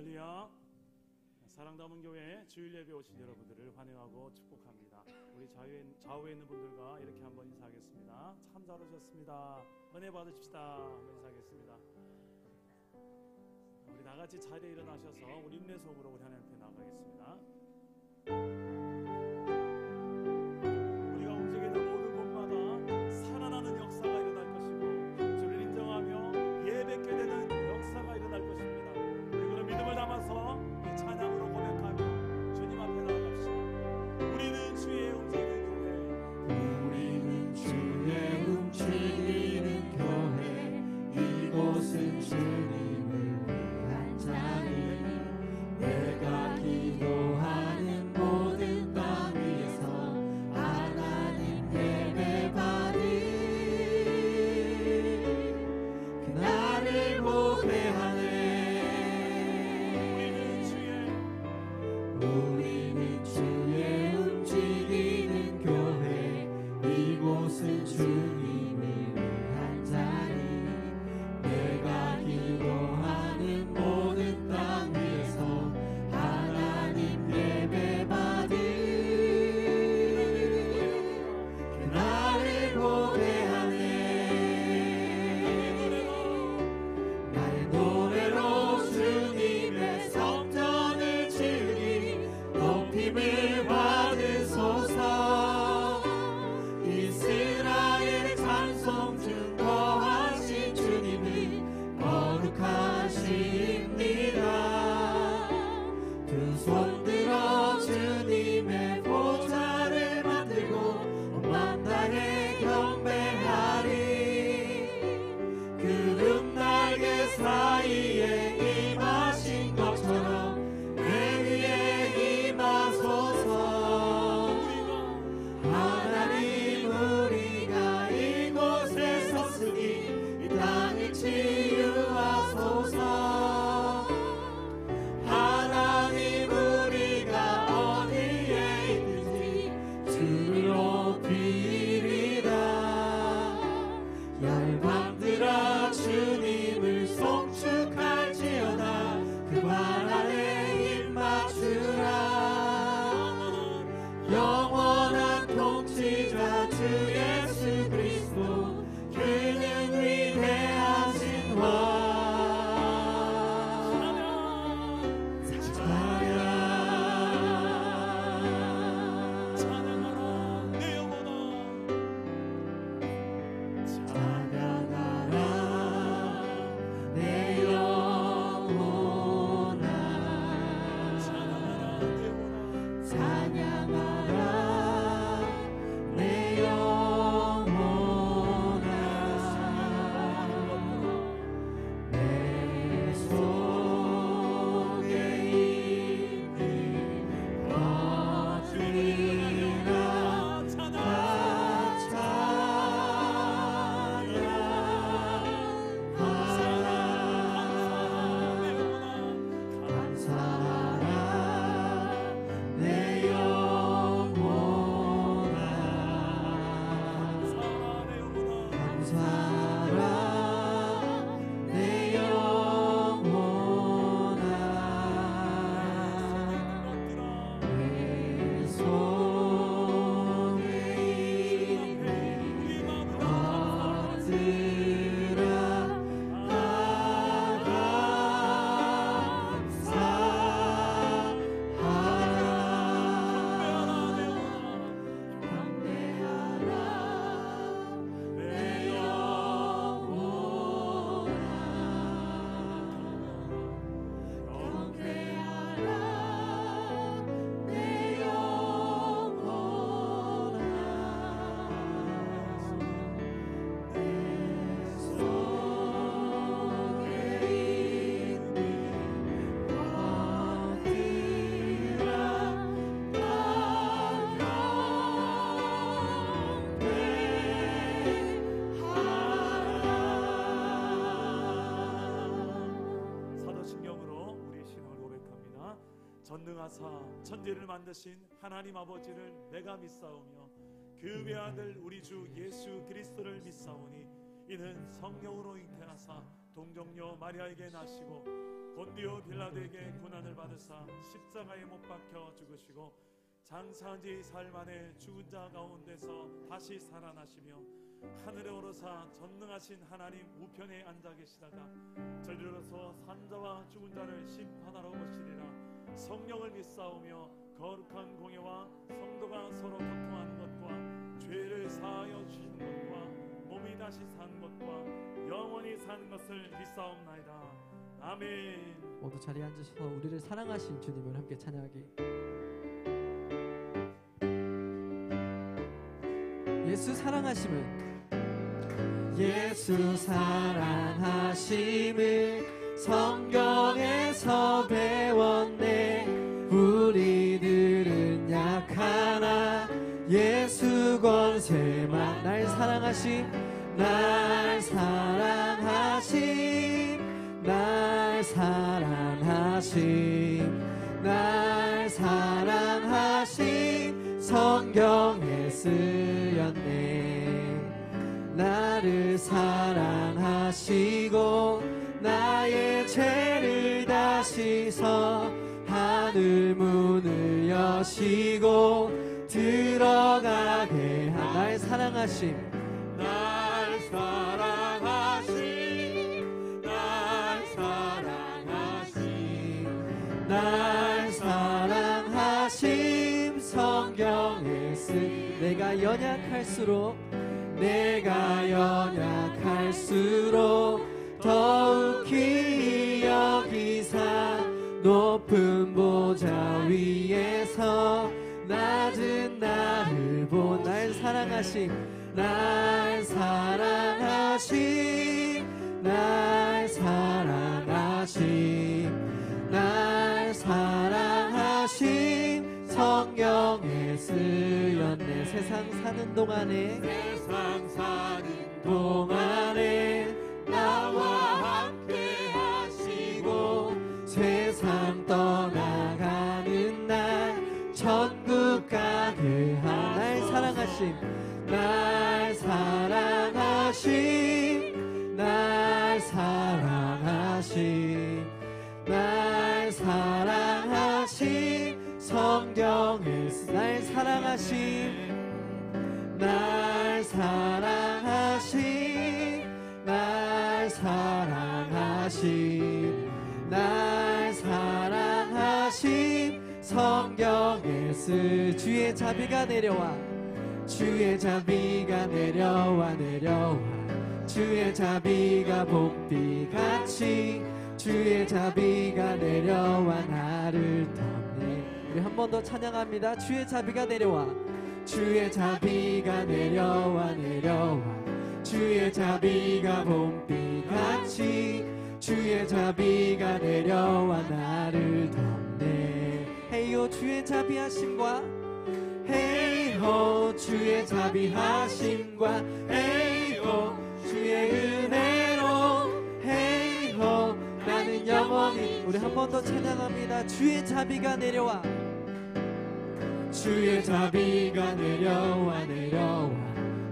할렐루야. 사랑 담은 교회 주일 예배 오신 여러분들을 환영하고 축복합니다. 우리 좌우에 있는 분들과 이렇게 한번 인사하겠습니다. 참 잘 오셨습니다. 은혜 받으십시다. 한번 인사하겠습니다. 우리 다같이 자리에 일어나셔서 우리 인내 소음으로 우리 하나님 앞에 나가겠습니다. 우리가 움직이는 모든 곳마다 살아나는 역사가 일어날 것이고 주를 인정하며 예배게 되는 역사가 일어날 것입니다. 우리 그런 믿음을 담아서 이 찬양으로 고백하며 주님 앞에 나아갑시다. 우리는 주의 움직이는 교회, 우리는 주의 움직이는 교회, 이곳은 주님을 위한 자리. 내가 기도하는 모든 땅 위에서 하나님 예배 받으리. 그날을 보배하네. 우리는 주의 움직이는 교회, 이곳은 주님을 위한 자리. 내가 기도하는 모든 땅 위에서 하나님 예배 받으리. 그날을 보배하네. 나의 노래로 주님의 성전을 지으리. 높임을 받으소서. 이스라엘 찬송 중 거하신 주님은 거룩하십니다. 두 손 들어 주님의 보좌를 만들고 온 만당에 경배하리. 구름 날개 사이에 임하신 것처럼 내 위에 임하소서. 하나님 우리가 이곳에 섰으니 이 땅을 치유하소서. 하나님 우리가 어디에 있든지 주를 높이리라. 열방들아 주님을 송축할지어다. 그 발 아래 입 맞추라. 영원한 통치자 주 예수 그리스도, 그는 위대하신 왕. 찬양하라 내 영혼아. 찬양하라 내 영혼아. 찬양하라 내 영혼아. 찬양하라 내 영혼아. 내 속에 있는 것들아 감사하라 내 영혼아. 감사하라 내 영혼아. 내 속에 있는 것들아 전능하사 천지를 만드신 하나님 아버지를 내가 믿사오며 그 외아들 우리 주 예수 그리스도를 믿사오니 이는 성령으로 잉태하사 동정녀 마리아에게 나시고 본디오 빌라도에게 고난을 받으사 십자가에 못 박혀 죽으시고 장사한 지 사흘 만에 죽은 자 가운데서 다시 살아나시며 하늘에 오르사 전능하신 하나님 우편에 앉아 계시다가 저리로서 산자와 죽은 자를 심판하러 오시리라. 성령을 믿사오며 거룩한 공예와 성도가 서로 교통하는 것과 죄를 사하여 주시는 것과 몸이 다시 사는 것과 영원히 사는 것을 믿사옵나이다. 아멘. 모두 자리에 앉으셔서 우리를 사랑하신 주님을 함께 찬양하기. 예수 사랑하심을 예수 사랑하심을 성경에서 배웠네. 우리들은 약하나 예수 권세만 날 사랑하심 날 사랑하심 날 사랑하심 날 사랑하심 성경에 쓰였네. 나를 사랑하시고 나의 죄를 다 씻어 하늘 문을 여시고 들어가게 하. 날 사랑하심 날 사랑하심 날 사랑하심 날 사랑하심 성경에 쓰. 내가 연약할수록 더욱 귀히 여기사 높은 보좌 위에서 낮은 나를 본. 날 사랑하심 날 사랑하심 날 사랑하심 날 사랑하심 성경에 쓰였네. 세상 사는 동안에 세상 사는 동안에 나와 함께 하시고 세상 떠나가는 날 천국 가게 하소서. 날 사랑하심 날 사랑하심 날 사랑하심 날 사랑하심 성경에 날 사랑하심 날 사랑하심 날 사랑하심 날 사랑하심 성경에 쓰. 주의 자비가 내려와 주의 자비가 내려와 주의 자비가 봄비같이 주의 자비가 내려와 나를 덮네. 우리 한 번 더 찬양합니다. 주의 자비가 내려와 주의 자비가 내려와 주의 자비가 봄비같이 주의 자비가 내려와 나를 덮네. 헤이요 주의 자비하심과 헤이호 주의 자비하심과 헤이호 주의 은혜로 헤이호 나는 영원히. 우리 한 번 더 찬양합니다. 주의 자비가 내려와 주의 자비가 내려와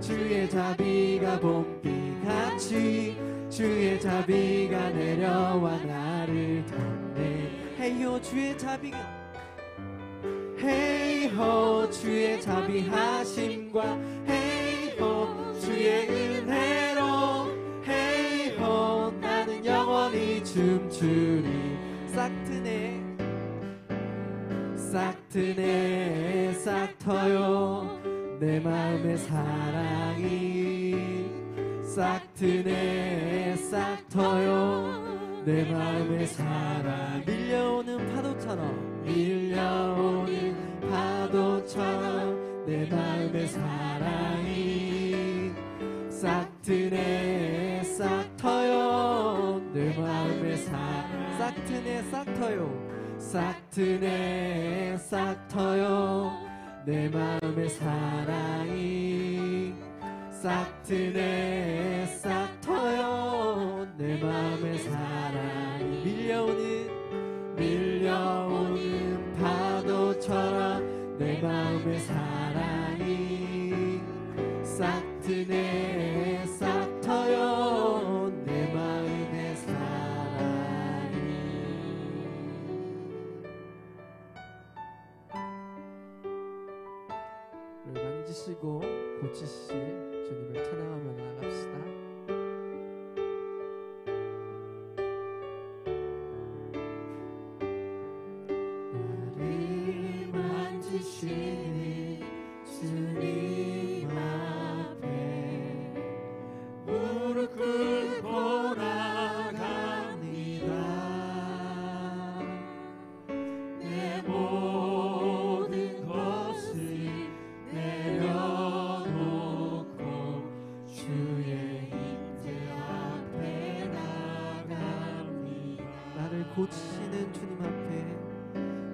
주의 자비가 봄비같이 주의 자비가 내려와 나를 덮네. 헤이요 주의 자비가 헤이호 주의 자비하심과 헤이호 주의 은혜로 헤이호 나는 영원히 춤추리. 싹 트네 싹 터요 내 마음의 사랑이 싹 트네 싹 터요 내 마음의 사랑. 밀려오는 파도처럼 내 마음의 사랑이 싹 트네 싹 터요 내 마음의 사랑. 싹 트네 싹 터요 싹 트네 싹 터요 내 마음의 사랑이 싹 트네 싹 터요 내 마음의 사랑이. 밀려오는 파도처럼 내 마음의 사랑이 싹 트네 싹 터요 내 마음의 사랑하시고 고치실 주님을 찬양하며 나아갑시다. 나를 만지시는 주님 앞에 무릎 꿇고 나갑니다. 내 모든 것을 내려놓고 주의 임재 앞에 나갑니다. 나를 고치시는 주님 앞에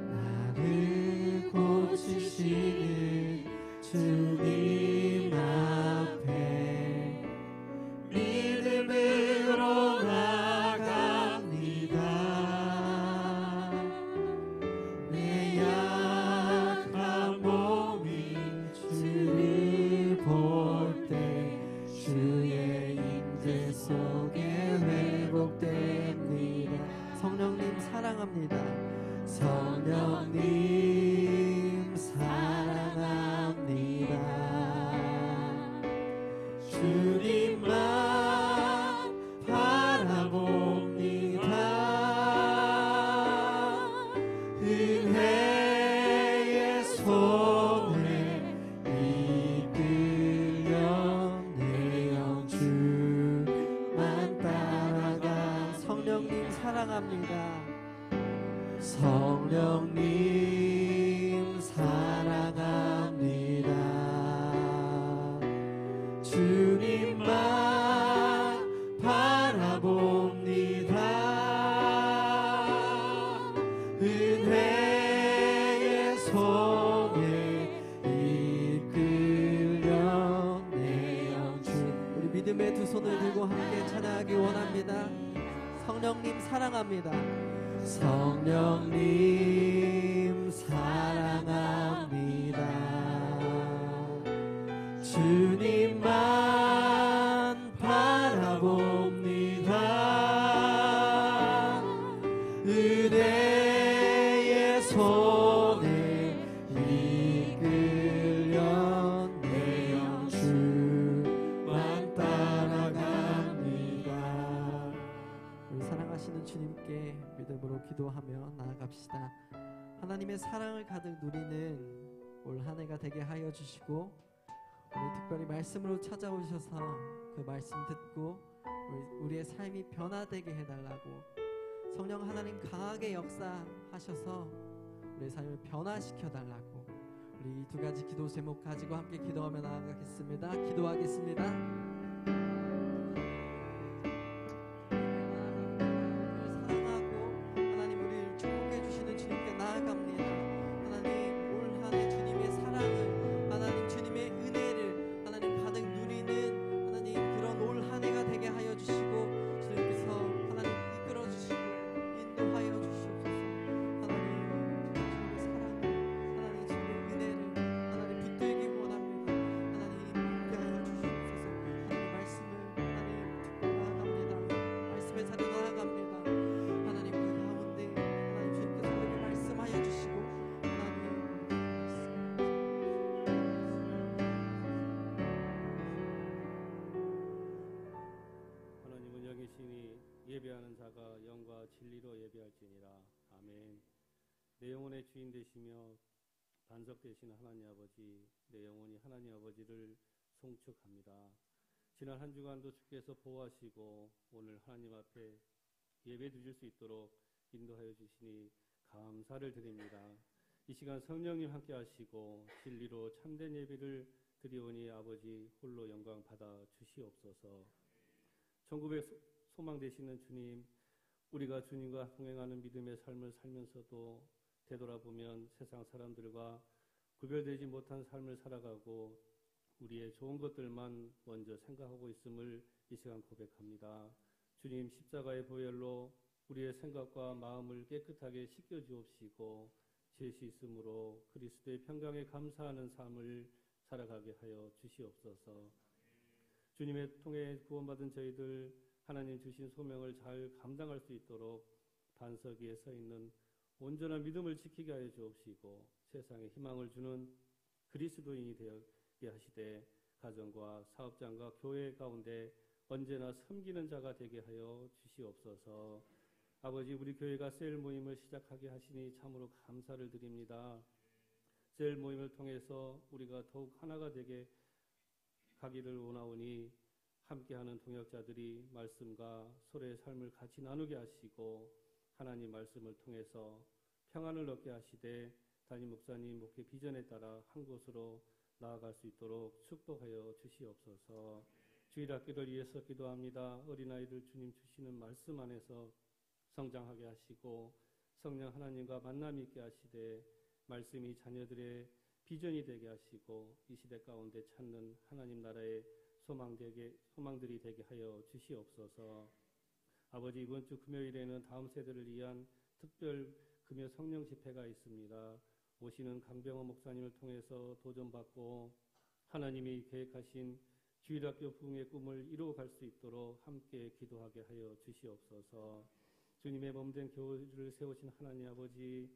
나를 고치시는 주님 앞에 믿음으로 나갑니다. 내 약한 몸이 주를 볼 때 주의 임재 속에 회복됩니다. 성령님 사랑합니다. 성령님 사랑합니다. 주님만 바라봅니다. 은혜의 손에 이끌려 내 영주만 따라가. 성령님 사랑합니다. 성령님 사랑합니다. 주님만 바라봅니다. 은혜의 손에 이끌려 내 영주. 우리 믿음의 두 손을 들고 함께 찬양하기 원합니다. 성령님 사랑합니다. 성령님 사랑합니다. 주님만 바라봅니다. 은혜의 손에 이끌려 내 영주만 따라갑니다. 우리 사랑하시는 주님께 믿음으로 기도하며 나아갑시다. 하나님의 사랑을 가득 누리는 올 한 해가 되게 하여 주시고, 우리 특별히 말씀으로 찾아오셔서 그 말씀 듣고 우리의 삶이 변화되게 해달라고, 성령 하나님 강하게 역사하셔서 우리의 삶을 변화시켜달라고, 우리 이 두 가지 기도 제목 가지고 함께 기도하며 나아가겠습니다. 기도하겠습니다. 예배하는 자가 영과 진리로 예배할지니라. 아멘. 내 영혼의 주인 되시며 반석 되시는 하나님 아버지, 내 영혼이 하나님 아버지를 송축합니다. 지난 한 주간도 주께서 보호하시고 오늘 하나님 앞에 예배 드릴 수 있도록 인도하여 주시니 감사를 드립니다. 이 시간 성령님 함께 하시고 진리로 참된 예배를 드리오니 아버지 홀로 영광 받아 주시옵소서. 천국의 소망 되시는 주님, 우리가 주님과 동행하는 믿음의 삶을 살면서도 되돌아보면 세상 사람들과 구별되지 못한 삶을 살아가고 우리의 좋은 것들만 먼저 생각하고 있음을 이 시간 고백합니다. 주님, 십자가의 보혈로 우리의 생각과 마음을 깨끗하게 씻겨주옵시고 죄 씻음으로 그리스도의 평강에 감사하는 삶을 살아가게 하여 주시옵소서. 주님의 통해 구원받은 저희들 하나님 주신 소명을 잘 감당할 수 있도록 반석 위에 서 있는 온전한 믿음을 지키게 하여 주옵시고 세상에 희망을 주는 그리스도인이 되어 있게 하시되 가정과 사업장과 교회 가운데 언제나 섬기는 자가 되게 하여 주시옵소서. 아버지, 우리 교회가 셀 모임을 시작하게 하시니 참으로 감사를 드립니다. 셀 모임을 통해서 우리가 더욱 하나가 되게 가기를 원하오니 함께하는 동역자들이 말씀과 서로의 삶을 같이 나누게 하시고 하나님 말씀을 통해서 평안을 얻게 하시되 담임 목사님 목회 비전에 따라 한 곳으로 나아갈 수 있도록 축복하여 주시옵소서. 주일학교를 위해서 기도합니다. 어린아이들 주님 주시는 말씀 안에서 성장하게 하시고 성령 하나님과 만남이 있게 하시되 말씀이 자녀들의 비전이 되게 하시고 이 시대 가운데 찾는 하나님 나라의 소망들이 되게 하여 주시옵소서. 아버지, 이번 주 금요일에는 다음 세대를 위한 특별 금요 성령 집회가 있습니다. 오시는 강병호 목사님을 통해서 도전받고 하나님이 계획하신 주일학교 부흥의 꿈을 이루어갈 수 있도록 함께 기도하게 하여 주시옵소서. 주님의 몸된 교회를 세우신 하나님 아버지,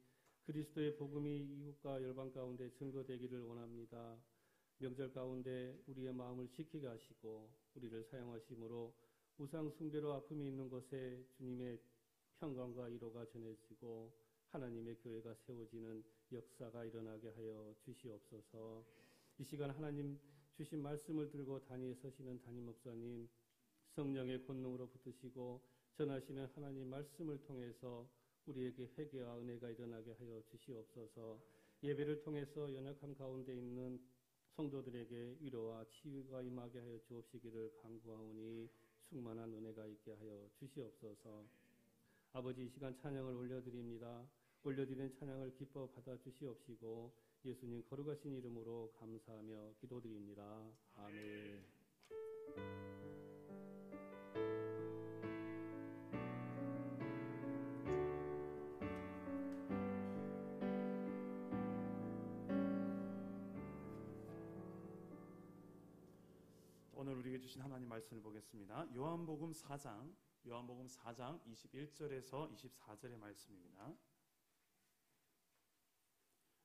그리스도의 복음이 이웃과 열방 가운데 증거되기를 원합니다. 명절 가운데 우리의 마음을 지키게 하시고 우리를 사용하심으로 우상 숭배로 아픔이 있는 곳에 주님의 평강과 위로가 전해지고 하나님의 교회가 세워지는 역사가 일어나게 하여 주시옵소서. 이 시간 하나님 주신 말씀을 들고 단위에 서시는 담임 목사님, 성령의 권능으로 붙드시고 전하시는 하나님 말씀을 통해서 우리에게 회개와 은혜가 일어나게 하여 주시옵소서. 예배를 통해서 연약함 가운데 있는 성도들에게 위로와 치유가 임하게 하여 주옵시기를 간구하오니 충만한 은혜가 있게 하여 주시옵소서. 아버지, 이 시간 찬양을 올려드립니다. 올려드리는 찬양을 기뻐 받아 주시옵시고 예수님 거룩하신 이름으로 감사하며 기도드립니다. 아멘. 오늘 우리에게 주신 하나님 말씀을 보겠습니다. 요한복음 4장 21절에서 24절의 말씀입니다.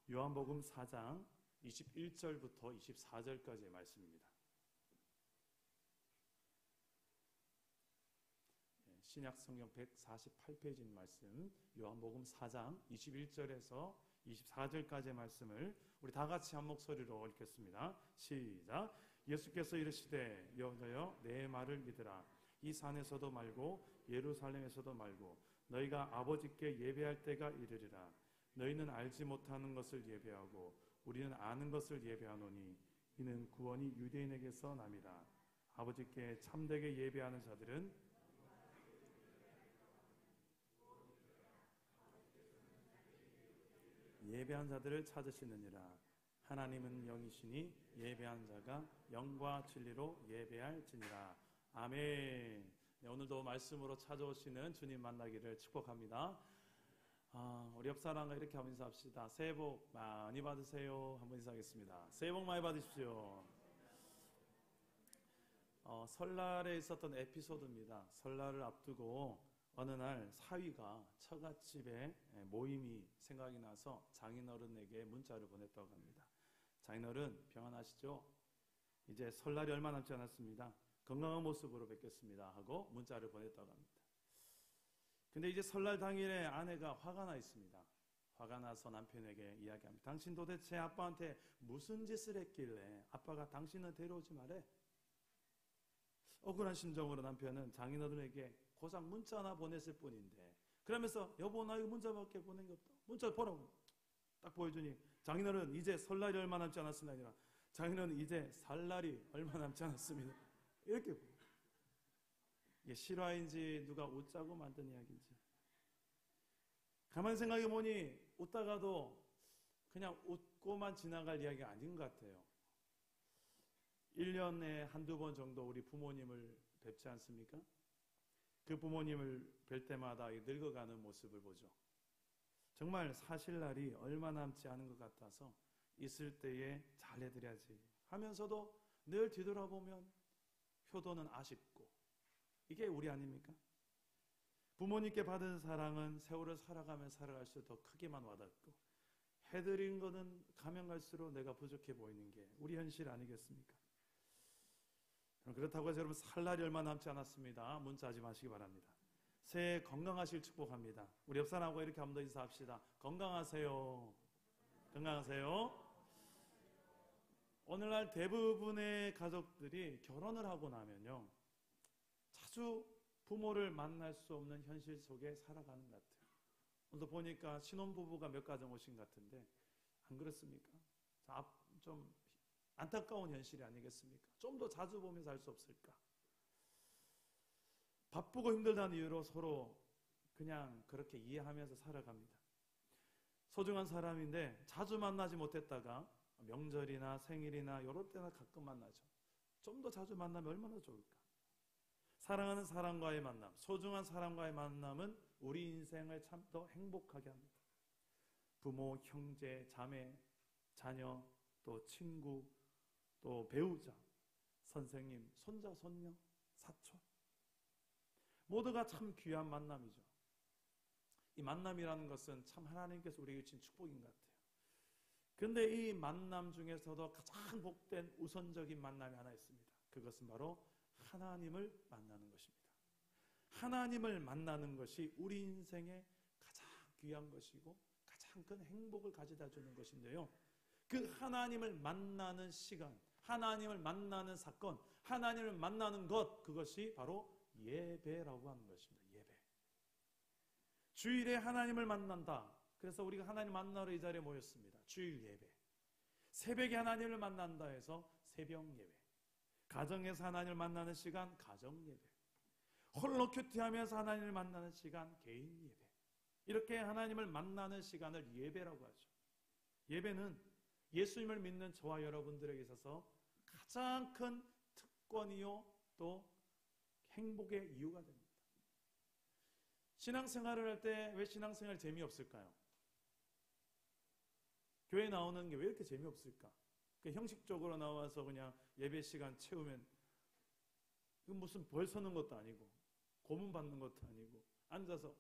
요한복음 4장 21절부터 24절까지의 말씀입니다. 신약 성경 148페이지인 말씀, 요한복음 4장 21절에서 24절까지의 말씀을 우리 다 같이 한 목소리로 읽겠습니다. 시작. 예수께서 이르시되 여호와여 내 말을 믿으라. 이 산에서도 말고 예루살렘에서도 말고 너희가 아버지께 예배할 때가 이르리라. 너희는 알지 못하는 것을 예배하고 우리는 아는 것을 예배하노니 이는 구원이 유대인에게서 남이라. 아버지께 참되게 예배하는 자들은 예배한 자들을 찾으시느니라. 하나님은 영이시니 예배한 자가 영과 진리로 예배할지니라. 아멘. 네, 오늘도 말씀으로 찾아오시는 주님 만나기를 축복합니다. 우리 옆 사람과 이렇게 한번 인사합시다. 새해 복 많이 받으세요. 한번 인사하겠습니다. 새해 복 많이 받으십시오. 설날에 있었던 에피소드입니다. 설날을 앞두고 어느 날 사위가 처갓집에 모임이 생각이 나서 장인어른에게 문자를 보냈다고 합니다. 장인어른 평안하시죠? 이제 설날이 얼마 남지 않았습니다. 건강한 모습으로 뵙겠습니다 하고 문자를 보냈다고 합니다. 근데 이제 설날 당일에 아내가 화가 나 있습니다. 화가 나서 남편에게 이야기합니다. 당신 도대체 아빠한테 무슨 짓을 했길래 아빠가 당신을 데려오지 말해? 억울한 심정으로 남편은 장인어른에게 고작 문자 하나 보냈을 뿐인데, 그러면서 여보 나 이거 문자밖에 보낸 게 없다. 문자 보라고 딱 보여주니 장인어른 이제 설날이 얼마 남지 않았습니다. 아니라 장인어른 이제 살 날이 얼마 남지 않았습니다. 이렇게 이게 실화인지 누가 웃자고 만든 이야기인지 가만히 생각해 보니 웃다가도 그냥 웃고만 지나갈 이야기가 아닌 것 같아요. 1년에 한두 번 정도 우리 부모님을 뵙지 않습니까? 그 부모님을 뵐 때마다 늙어가는 모습을 보죠. 정말 사실 날이 얼마 남지 않은 것 같아서 있을 때에 잘해드려야지 하면서도 늘 뒤돌아보면 효도는 아쉽고, 이게 우리 아닙니까? 부모님께 받은 사랑은 세월을 살아가면 살아갈수록 더 크게만 와닿고 해드린 거는 가면 갈수록 내가 부족해 보이는 게 우리 현실 아니겠습니까? 그렇다고 해서 여러분 살 날이 얼마 남지 않았습니다. 문자하지 마시기 바랍니다. 새해 건강하실 축복합니다. 우리 옆 사람하고 이렇게 한번 더 인사합시다. 건강하세요. 건강하세요. 오늘날 대부분의 가족들이 결혼을 하고 나면요, 자주 부모를 만날 수 없는 현실 속에 살아가는 것 같아요. 오늘도 보니까 신혼부부가 몇 가정 오신 것 같은데 안 그렇습니까? 좀 안타까운 현실이 아니겠습니까? 좀 더 자주 보면서 할 수 없을까? 바쁘고 힘들다는 이유로 서로 그냥 그렇게 이해하면서 살아갑니다. 소중한 사람인데 자주 만나지 못했다가 명절이나 생일이나 이럴 때나 가끔 만나죠. 좀 더 자주 만나면 얼마나 좋을까? 사랑하는 사람과의 만남, 소중한 사람과의 만남은 우리 인생을 참 더 행복하게 합니다. 부모, 형제, 자매, 자녀, 또 친구, 또 배우자, 선생님, 손자, 손녀, 사촌, 모두가 참 귀한 만남이죠. 이 만남이라는 것은 참 하나님께서 우리에게 주신 축복인 것 같아요. 그런데 이 만남 중에서도 가장 복된 우선적인 만남이 하나 있습니다. 그것은 바로 하나님을 만나는 것입니다. 하나님을 만나는 것이 우리 인생의 가장 귀한 것이고 가장 큰 행복을 가져다 주는 것인데요. 그 하나님을 만나는 시간, 하나님을 만나는 사건, 하나님을 만나는 것, 그것이 바로 예배라고 하는 것입니다. 예배. 주일에 하나님을 만난다. 그래서 우리가 하나님 만나러 이 자리에 모였습니다. 주일 예배. 새벽에 하나님을 만난다 해서 새벽 예배. 가정에서 하나님을 만나는 시간, 가정 예배. 홀로 큐티하면서 하나님을 만나는 시간, 개인 예배. 이렇게 하나님을 만나는 시간을 예배라고 하죠. 예배는 예수님을 믿는 저와 여러분들에게 있어서 가장 큰 특권이요 또 행복의 이유가 됩니다. 신앙생활을 할 때 왜 신앙생활 재미없을까요? 교회 나오는 게 왜 이렇게 재미없을까? 형식적으로 나와서 그냥 예배 시간 채우면 무슨 벌 서는 것도 아니고 고문 받는 것도 아니고 앉아서,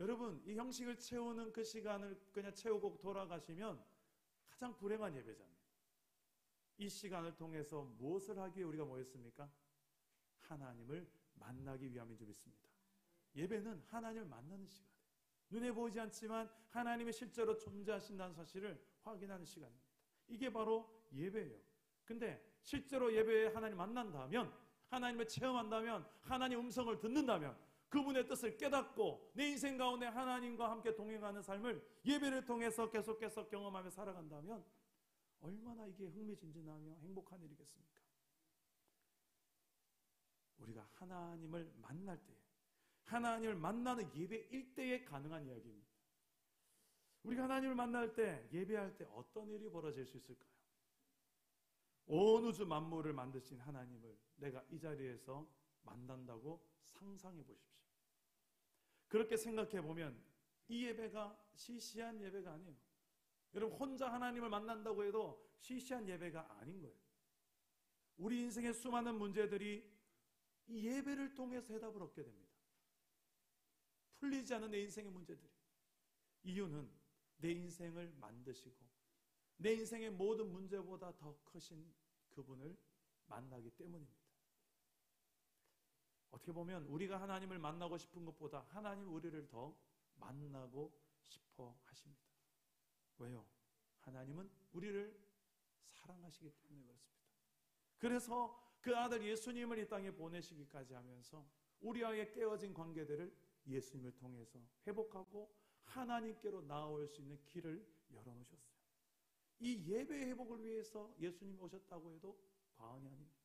여러분 이 형식을 채우는 그 시간을 그냥 채우고 돌아가시면 가장 불행한 예배자입니다. 이 시간을 통해서 무엇을 하기 위해 우리가 모였습니까? 하나님을 만나기 위함인 줄 믿습니다. 예배는 하나님을 만나는 시간이에요. 눈에 보이지 않지만 하나님이 실제로 존재하신다는 사실을 확인하는 시간입니다. 이게 바로 예배예요. 근데 실제로 예배에 하나님 만난다면, 하나님을 체험한다면, 하나님 음성을 듣는다면, 그분의 뜻을 깨닫고 내 인생 가운데 하나님과 함께 동행하는 삶을 예배를 통해서 계속해서 경험하며 살아간다면 얼마나 이게 흥미진진하며 행복한 일이겠습니까? 우리가 하나님을 만날 때, 하나님을 만나는 예배 일대에 가능한 이야기입니다. 우리가 하나님을 만날 때, 예배할 때 어떤 일이 벌어질 수 있을까요? 온 우주 만물을 만드신 하나님을 내가 이 자리에서 만난다고 상상해 보십시오. 그렇게 생각해 보면 이 예배가 시시한 예배가 아니에요. 여러분 혼자 하나님을 만난다고 해도 시시한 예배가 아닌 거예요. 우리 인생의 수많은 문제들이 이 예배를 통해서 해답을 얻게 됩니다. 풀리지 않은 내 인생의 문제들이. 이유는 내 인생을 만드시고 내 인생의 모든 문제보다 더 크신 그분을 만나기 때문입니다. 어떻게 보면 우리가 하나님을 만나고 싶은 것보다 하나님 우리를 더 만나고 싶어 하십니다. 왜요? 하나님은 우리를 사랑하시기 때문에 그렇습니다. 그래서 그 아들 예수님을 이 땅에 보내시기까지 하면서 우리와의 깨어진 관계들을 예수님을 통해서 회복하고 하나님께로 나아올 수 있는 길을 열어놓으셨어요. 이 예배의 회복을 위해서 예수님이 오셨다고 해도 과언이 아닙니다.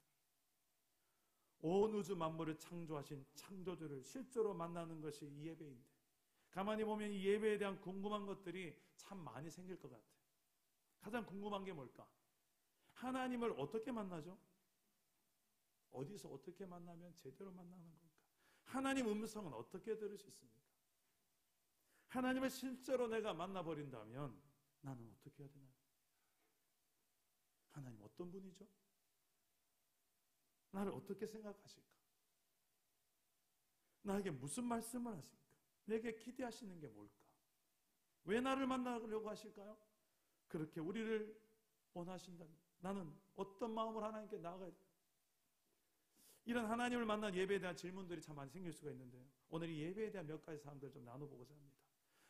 온 우주 만물을 창조하신 창조주를 실제로 만나는 것이 이 예배인데, 가만히 보면 이 예배에 대한 궁금한 것들이 참 많이 생길 것 같아요. 가장 궁금한 게 뭘까? 하나님을 어떻게 만나죠? 어디서 어떻게 만나면 제대로 만나는 걸까? 하나님 음성은 어떻게 들을 수 있습니까? 하나님을 실제로 내가 만나버린다면 나는 어떻게 해야 되나요? 하나님 어떤 분이죠? 나를 어떻게 생각하실까? 나에게 무슨 말씀을 하실까? 내게 기대하시는 게 뭘까? 왜 나를 만나려고 하실까요? 그렇게 우리를 원하신다면 나는 어떤 마음으로 하나님께 나아가야 돼? 이런 하나님을 만난 예배에 대한 질문들이 참 많이 생길 수가 있는데요. 오늘 이 예배에 대한 몇 가지 사항들을 좀 나눠보고자 합니다.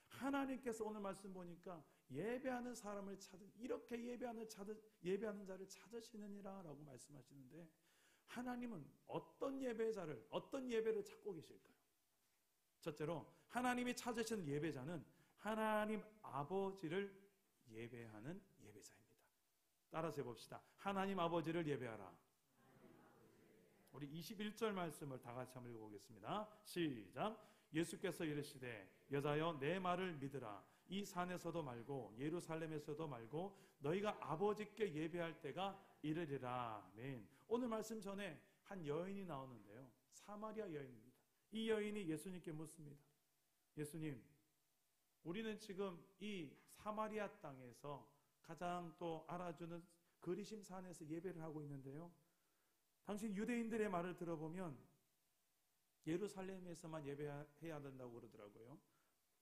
하나님께서 오늘 말씀 보니까 예배하는 사람을 이렇게 예배하는 자를 찾으시느니라 라고 말씀하시는데, 하나님은 어떤 예배자를, 어떤 예배를 찾고 계실까요? 첫째로 하나님이 찾으시는 예배자는 하나님 아버지를 예배하는 예배자입니다. 따라서 해봅시다. 하나님 아버지를 예배하라. 우리 21절 말씀을 다 같이 한번 읽어보겠습니다. 시작. 예수께서 이르시되 여자여 내 말을 믿으라. 이 산에서도 말고 예루살렘에서도 말고 너희가 아버지께 예배할 때가 이르리라. 아멘. 오늘 말씀 전에 한 여인이 나오는데요, 사마리아 여인입니다. 이 여인이 예수님께 묻습니다. 예수님, 우리는 지금 이 사마리아 땅에서 가장 또 알아주는 그리심 산에서 예배를 하고 있는데요, 당신 유대인들의 말을 들어보면 예루살렘에서만 예배해야 된다고 그러더라고요.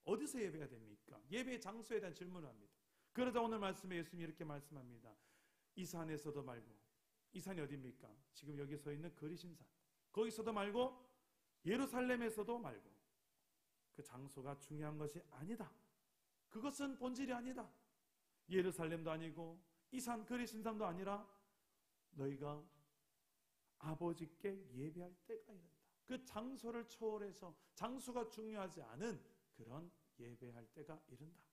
어디서 예배해야 됩니까? 예배의 장소에 대한 질문을 합니다. 그러자 오늘 말씀에 예수님이 이렇게 말씀합니다. 이 산에서도 말고, 이 산이 어디입니까? 지금 여기 서 있는 그리심산, 거기서도 말고 예루살렘에서도 말고, 그 장소가 중요한 것이 아니다. 그것은 본질이 아니다. 예루살렘도 아니고 이 산 그리심산도 아니라 너희가 아버지께 예배할 때가 이른다. 그 장소를 초월해서 장소가 중요하지 않은 그런 예배할 때가 이른다.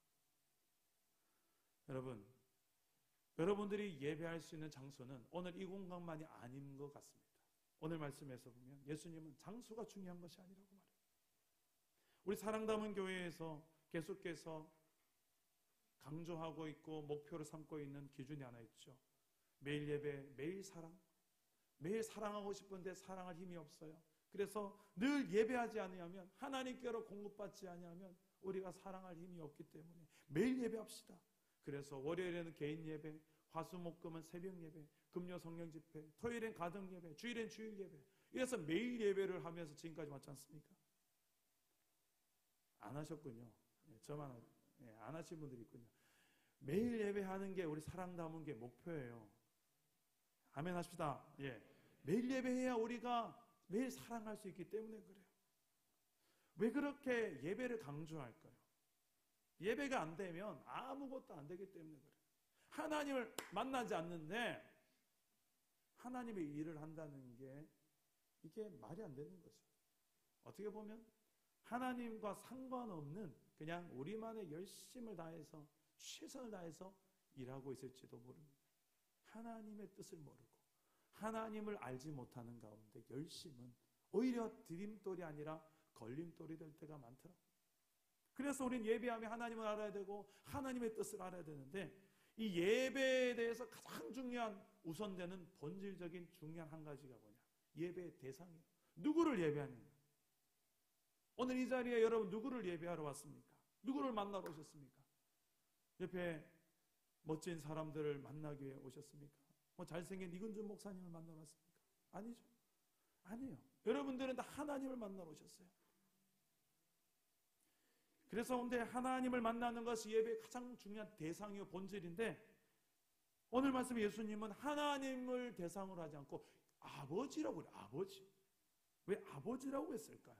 여러분들이 예배할 수 있는 장소는 오늘 이 공간만이 아닌 것 같습니다. 오늘 말씀에서 보면 예수님은 장소가 중요한 것이 아니라고 말해요. 우리 사랑담은 교회에서 계속해서 강조하고 있고 목표를 삼고 있는 기준이 하나 있죠. 매일 예배, 매일 사랑. 매일 사랑하고 싶은데 사랑할 힘이 없어요. 그래서 늘 예배하지 않으면, 하나님께로 공급받지 않으면 우리가 사랑할 힘이 없기 때문에 매일 예배합시다. 그래서 월요일에는 개인 예배, 화수목금은 새벽 예배, 금요 성령 집회, 토요일엔 가정 예배, 주일엔 주일 예배. 이래서 매일 예배를 하면서 지금까지 왔지 않습니까? 안 하셨군요. 저만 안 하신 분들이 있군요. 매일 예배하는 게 우리 사랑 담은 게 목표예요. 아멘 합시다. 예. 매일 예배해야 우리가 매일 사랑할 수 있기 때문에 그래요. 왜 그렇게 예배를 강조할까요? 예배가 안 되면 아무것도 안 되기 때문에 그래요. 하나님을 만나지 않는데 하나님의 일을 한다는 게 이게 말이 안 되는 거죠. 어떻게 보면 하나님과 상관없는 그냥 우리만의 열심을 다해서 최선을 다해서 일하고 있을지도 모릅니다. 하나님의 뜻을 모르고 하나님을 알지 못하는 가운데 열심은 오히려 디딤돌이 아니라 걸림돌이 될 때가 많더라고요. 그래서 우리는 예배하며 하나님을 알아야 되고 하나님의 뜻을 알아야 되는데, 이 예배에 대해서 가장 중요한 우선되는 본질적인 중요한 한 가지가 뭐냐? 예배의 대상이에요. 누구를 예배하느냐? 오늘 이 자리에 여러분 누구를 예배하러 왔습니까? 누구를 만나러 오셨습니까? 옆에 멋진 사람들을 만나기 위해 오셨습니까? 뭐 잘생긴 이근준 목사님을 만나러 왔습니까? 아니죠. 아니에요. 여러분들은 다 하나님을 만나러 오셨어요. 그래서 근데 하나님을 만나는 것이 예배의 가장 중요한 대상이요 본질인데, 오늘 말씀 예수님은 하나님을 대상으로 하지 않고 아버지라고 그래요. 아버지. 왜 아버지라고 했을까요?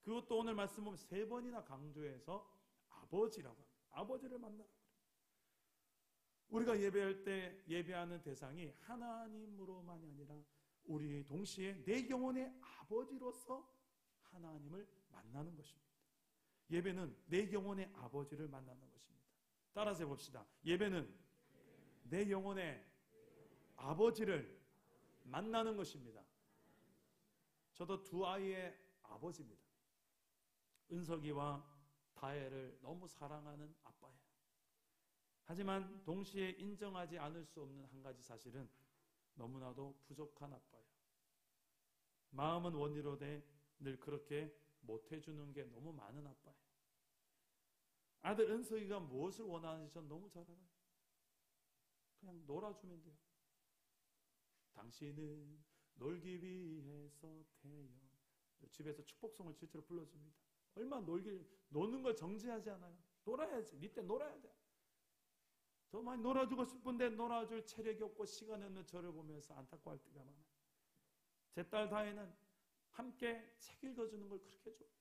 그것도 오늘 말씀 보면 3번이나 강조해서 아버지라고 합니다. 아버지를 만나라고 그래요. 우리가 예배할 때 예배하는 대상이 하나님으로만이 아니라 우리 동시에 내 영혼의 아버지로서 하나님을 만나는 것입니다. 예배는 내 영혼의 아버지를 만나는 것입니다. 따라서 해봅시다. 예배는 내 영혼의 아버지를 만나는 것입니다. 저도 2 아이의 아버지입니다. 은석이와 다혜를 너무 사랑하는 아빠예요. 하지만 동시에 인정하지 않을 수 없는 한 가지 사실은 너무나도 부족한 아빠예요. 마음은 원이로되 늘 그렇게 못해주는 게 너무 많은 아빠예요. 아들 은석이가 무엇을 원하는지 전 너무 잘 알아요. 그냥 놀아주면 돼요. 당신은 놀기 위해서 태어나. 집에서 축복송을 실제로 불러줍니다. 얼마나 노는 걸 정지하지 않아요. 놀아야지. 니때 놀아야 돼. 더 많이 놀아주고 싶은데 놀아줄 체력이 없고 시간이 없는 저를 보면서 안타까워할 때가 많아요. 제 딸 다혜는 함께 책 읽어주는 걸 그렇게 좋아해요.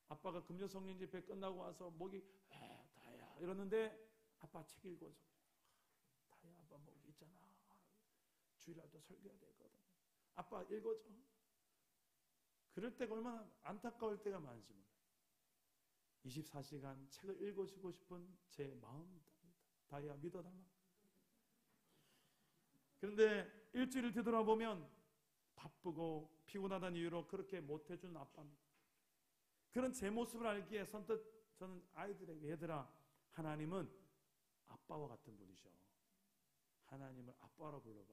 아빠가 금요성령 집회 끝나고 와서 목이 다혜야 이러는데 아빠 책 읽어줘. 다혜야 아빠 목이 있잖아. 주일날도 설교해야 되거든. 아빠 읽어줘. 그럴 때가 얼마나 안타까울 때가 많은지 몰라요. 24시간 책을 읽어주고 싶은 제 마음입니다. 다혜야 믿어달라. 그런데 일주일을 뒤돌아보면 바쁘고 피곤하다는 이유로 그렇게 못해준 아빠입니다. 그런 제 모습을 알기에 선뜻 저는 아이들에게 얘들아 하나님은 아빠와 같은 분이셔. 하나님을 아빠라 불러봐.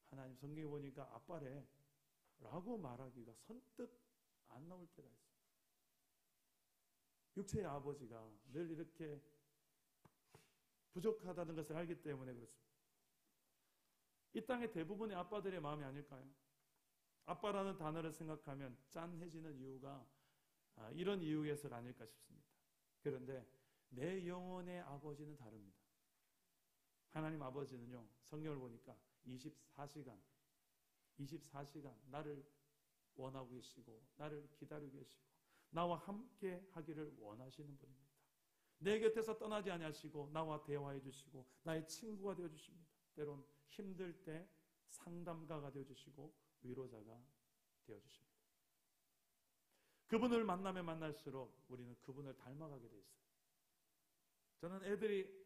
하나님 성경에 보니까 아빠래 라고 말하기가 선뜻 안 나올 때가 있어요. 육체의 아버지가 늘 이렇게 부족하다는 것을 알기 때문에 그렇습니다. 이 땅의 대부분의 아빠들의 마음이 아닐까요? 아빠라는 단어를 생각하면 짠해지는 이유가 이런 이유에서 아닐까 싶습니다. 그런데 내 영혼의 아버지는 다릅니다. 하나님 아버지는요, 성경을 보니까 24시간 나를 원하고 계시고 나를 기다리고 계시고 나와 함께 하기를 원하시는 분입니다. 내 곁에서 떠나지 아니하시고 나와 대화해 주시고 나의 친구가 되어 주십니다. 때론 힘들 때 상담가가 되어 주시고 위로자가 되어 주십니다. 그분을 만나면 만날수록 우리는 그분을 닮아가게 돼 있어요. 저는 애들이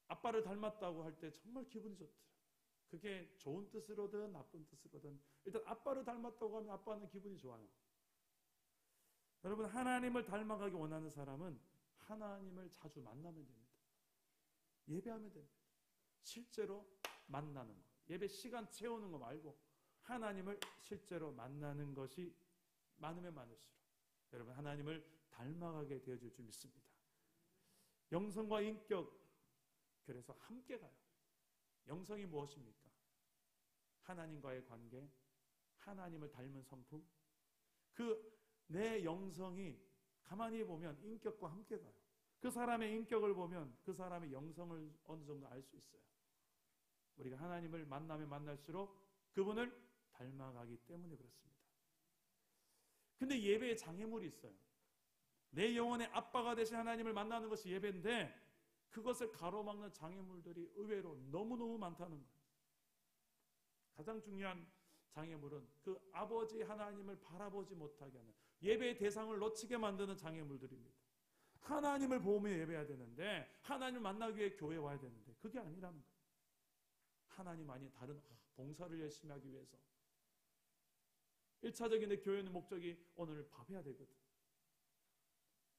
아빠를 닮았다고 할 때 정말 기분이 좋더라고요. 그게 좋은 뜻으로든 나쁜 뜻으로든 일단 아빠를 닮았다고 하면 아빠는 기분이 좋아요. 여러분 하나님을 닮아가기 원하는 사람은 하나님을 자주 만나면 됩니다. 예배하면 됩니다. 실제로 만나는 거. 예배 시간 채우는 거 말고 하나님을 실제로 만나는 것이 많으면 많을수록 여러분 하나님을 닮아가게 되어질 줄 믿습니다. 영성과 인격 그래서 함께 가요. 영성이 무엇입니까? 하나님과의 관계, 하나님을 닮은 성품. 그 내 영성이 가만히 보면 인격과 함께 가요. 그 사람의 인격을 보면 그 사람의 영성을 어느 정도 알 수 있어요. 우리가 하나님을 만나면 만날수록 그분을 닮아가기 때문에 그렇습니다. 근데 예배에 장애물이 있어요. 내 영혼의 아빠가 되신 하나님을 만나는 것이 예배인데 그것을 가로막는 장애물들이 의외로 너무너무 많다는 거예요. 가장 중요한 장애물은 그 아버지 하나님을 바라보지 못하게 하는 예배의 대상을 놓치게 만드는 장애물들입니다. 하나님을 보며 예배해야 되는데 하나님을 만나기 위해 교회에 와야 되는데 그게 아니라는 거예요. 하나님 아닌 다른 봉사를 열심히 하기 위해서 1차적인 내 교회의 목적이 오늘 밥해야 되거든.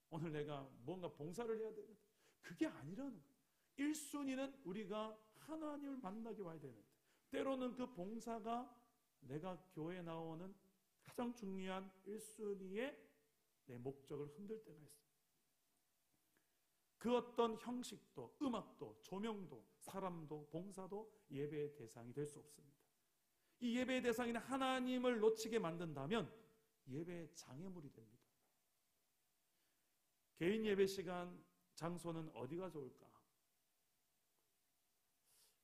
오늘 내가 뭔가 봉사를 해야 되거든. 그게 아니라는 거예요. 1순위는 우리가 하나님을 만나기 와야 되는데 때로는 그 봉사가 내가 교회에 나오는 가장 중요한 1순위의 내 목적을 흔들 때가 있어요. 그 어떤 형식도 음악도 조명도 사람도 봉사도 예배의 대상이 될 수 없습니다. 이 예배의 대상인 하나님을 놓치게 만든다면 예배의 장애물이 됩니다. 개인 예배 시간 장소는 어디가 좋을까?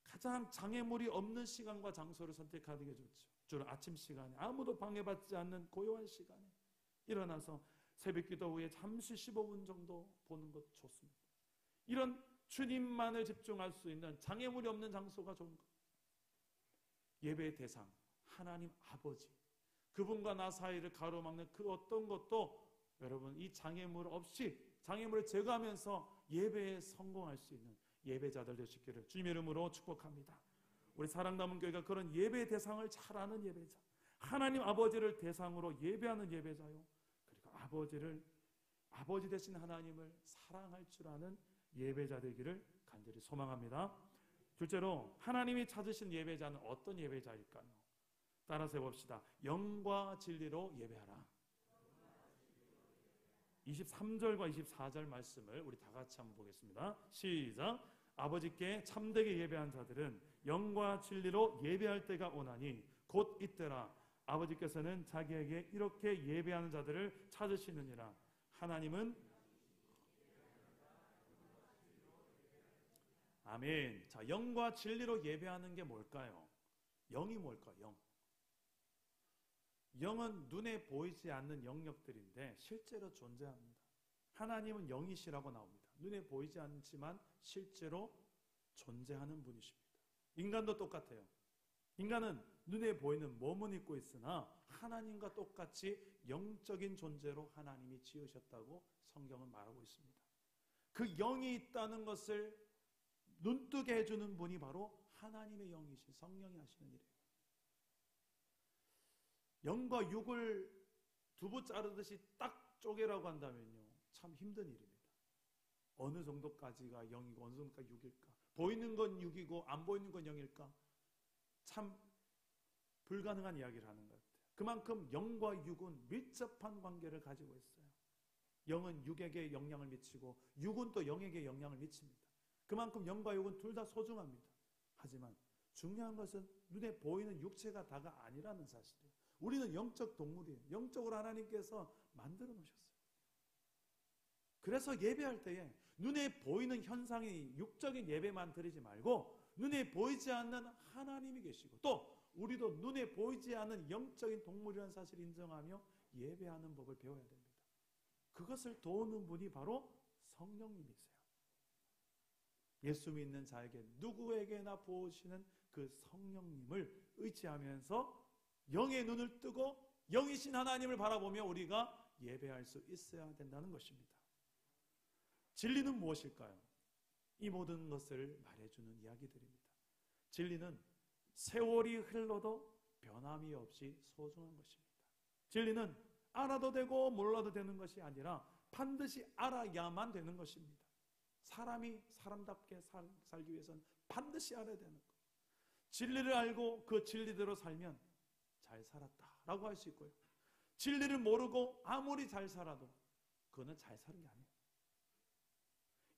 가장 장애물이 없는 시간과 장소를 선택하는 게 좋죠. 주로 아침 시간에 아무도 방해받지 않는 고요한 시간에 일어나서 새벽기도 후에 잠시 15분 정도 보는 것 좋습니다. 이런 주님만을 집중할 수 있는 장애물이 없는 장소가 좋은 것. 예배의 대상 하나님 아버지 그분과 나 사이를 가로막는 그 어떤 것도 여러분 이 장애물 없이 장애물을 제거하면서 예배에 성공할 수 있는 예배자들 되시기를 주님의 이름으로 축복합니다. 우리 사랑남은 교회가 그런 예배의 대상을 잘 아는 예배자 하나님 아버지를 대상으로 예배하는 예배자요 그리고 아버지 되신 하나님을 사랑할 줄 아는 예배자 되기를 간절히 소망합니다. 둘째로 하나님이 찾으신 예배자는 어떤 예배자일까요? 따라서 해봅시다. 영과 진리로 예배하라. 23절과 24절 말씀을 우리 다 같이 한번 보겠습니다. 시작. 아버지께 참되게 예배한 자들은 영과 진리로 예배할 때가 오나니 곧 이때라. 아버지께서는 자기에게 이렇게 예배하는 자들을 찾으시느니라. 하나님은 아멘. 자, 영과 진리로 예배하는 게 뭘까요? 영이 뭘까요? 영. 영은 눈에 보이지 않는 영역들인데 실제로 존재합니다. 하나님은 영이시라고 나옵니다. 눈에 보이지 않지만 실제로 존재하는 분이십니다. 인간도 똑같아요. 인간은 눈에 보이는 몸은 입고 있으나 하나님과 똑같이 영적인 존재로 하나님이 지으셨다고 성경은 말하고 있습니다. 그 영이 있다는 것을 눈뜨게 해주는 분이 바로 하나님의 영이신 성령이 하시는 일이에요. 영과 육을 두부 자르듯이 딱 쪼개라고 한다면요, 참 힘든 일입니다. 어느 정도까지가 영이고 어느 정도까지 육일까? 보이는 건 육이고 안 보이는 건 영일까? 참 불가능한 이야기를 하는 것 같아요. 그만큼 영과 육은 밀접한 관계를 가지고 있어요. 영은 육에게 영향을 미치고 육은 또 영에게 영향을 미칩니다. 그만큼 영과 육은 둘 다 소중합니다. 하지만 중요한 것은 눈에 보이는 육체가 다가 아니라는 사실이에요. 우리는 영적 동물이에요. 영적으로 하나님께서 만들어 놓으셨어요. 그래서 예배할 때에 눈에 보이는 현상이 육적인 예배만 드리지 말고 눈에 보이지 않는 하나님이 계시고 또 우리도 눈에 보이지 않는 영적인 동물이라는 사실을 인정하며 예배하는 법을 배워야 됩니다. 그것을 도우는 분이 바로 성령님이세요. 예수 믿는 자에게 누구에게나 부으시는 그 성령님을 의지하면서 영의 눈을 뜨고 영이신 하나님을 바라보며 우리가 예배할 수 있어야 된다는 것입니다. 진리는 무엇일까요? 이 모든 것을 말해주는 이야기들입니다. 진리는 세월이 흘러도 변함이 없이 소중한 것입니다. 진리는 알아도 되고 몰라도 되는 것이 아니라 반드시 알아야만 되는 것입니다. 사람이 사람답게 살기 위해서는 반드시 알아야 되는 것. 진리를 알고 그 진리대로 살면 잘 살았다라고 할 수 있고요. 진리를 모르고 아무리 잘 살아도 그거는 잘 사는 게 아니에요.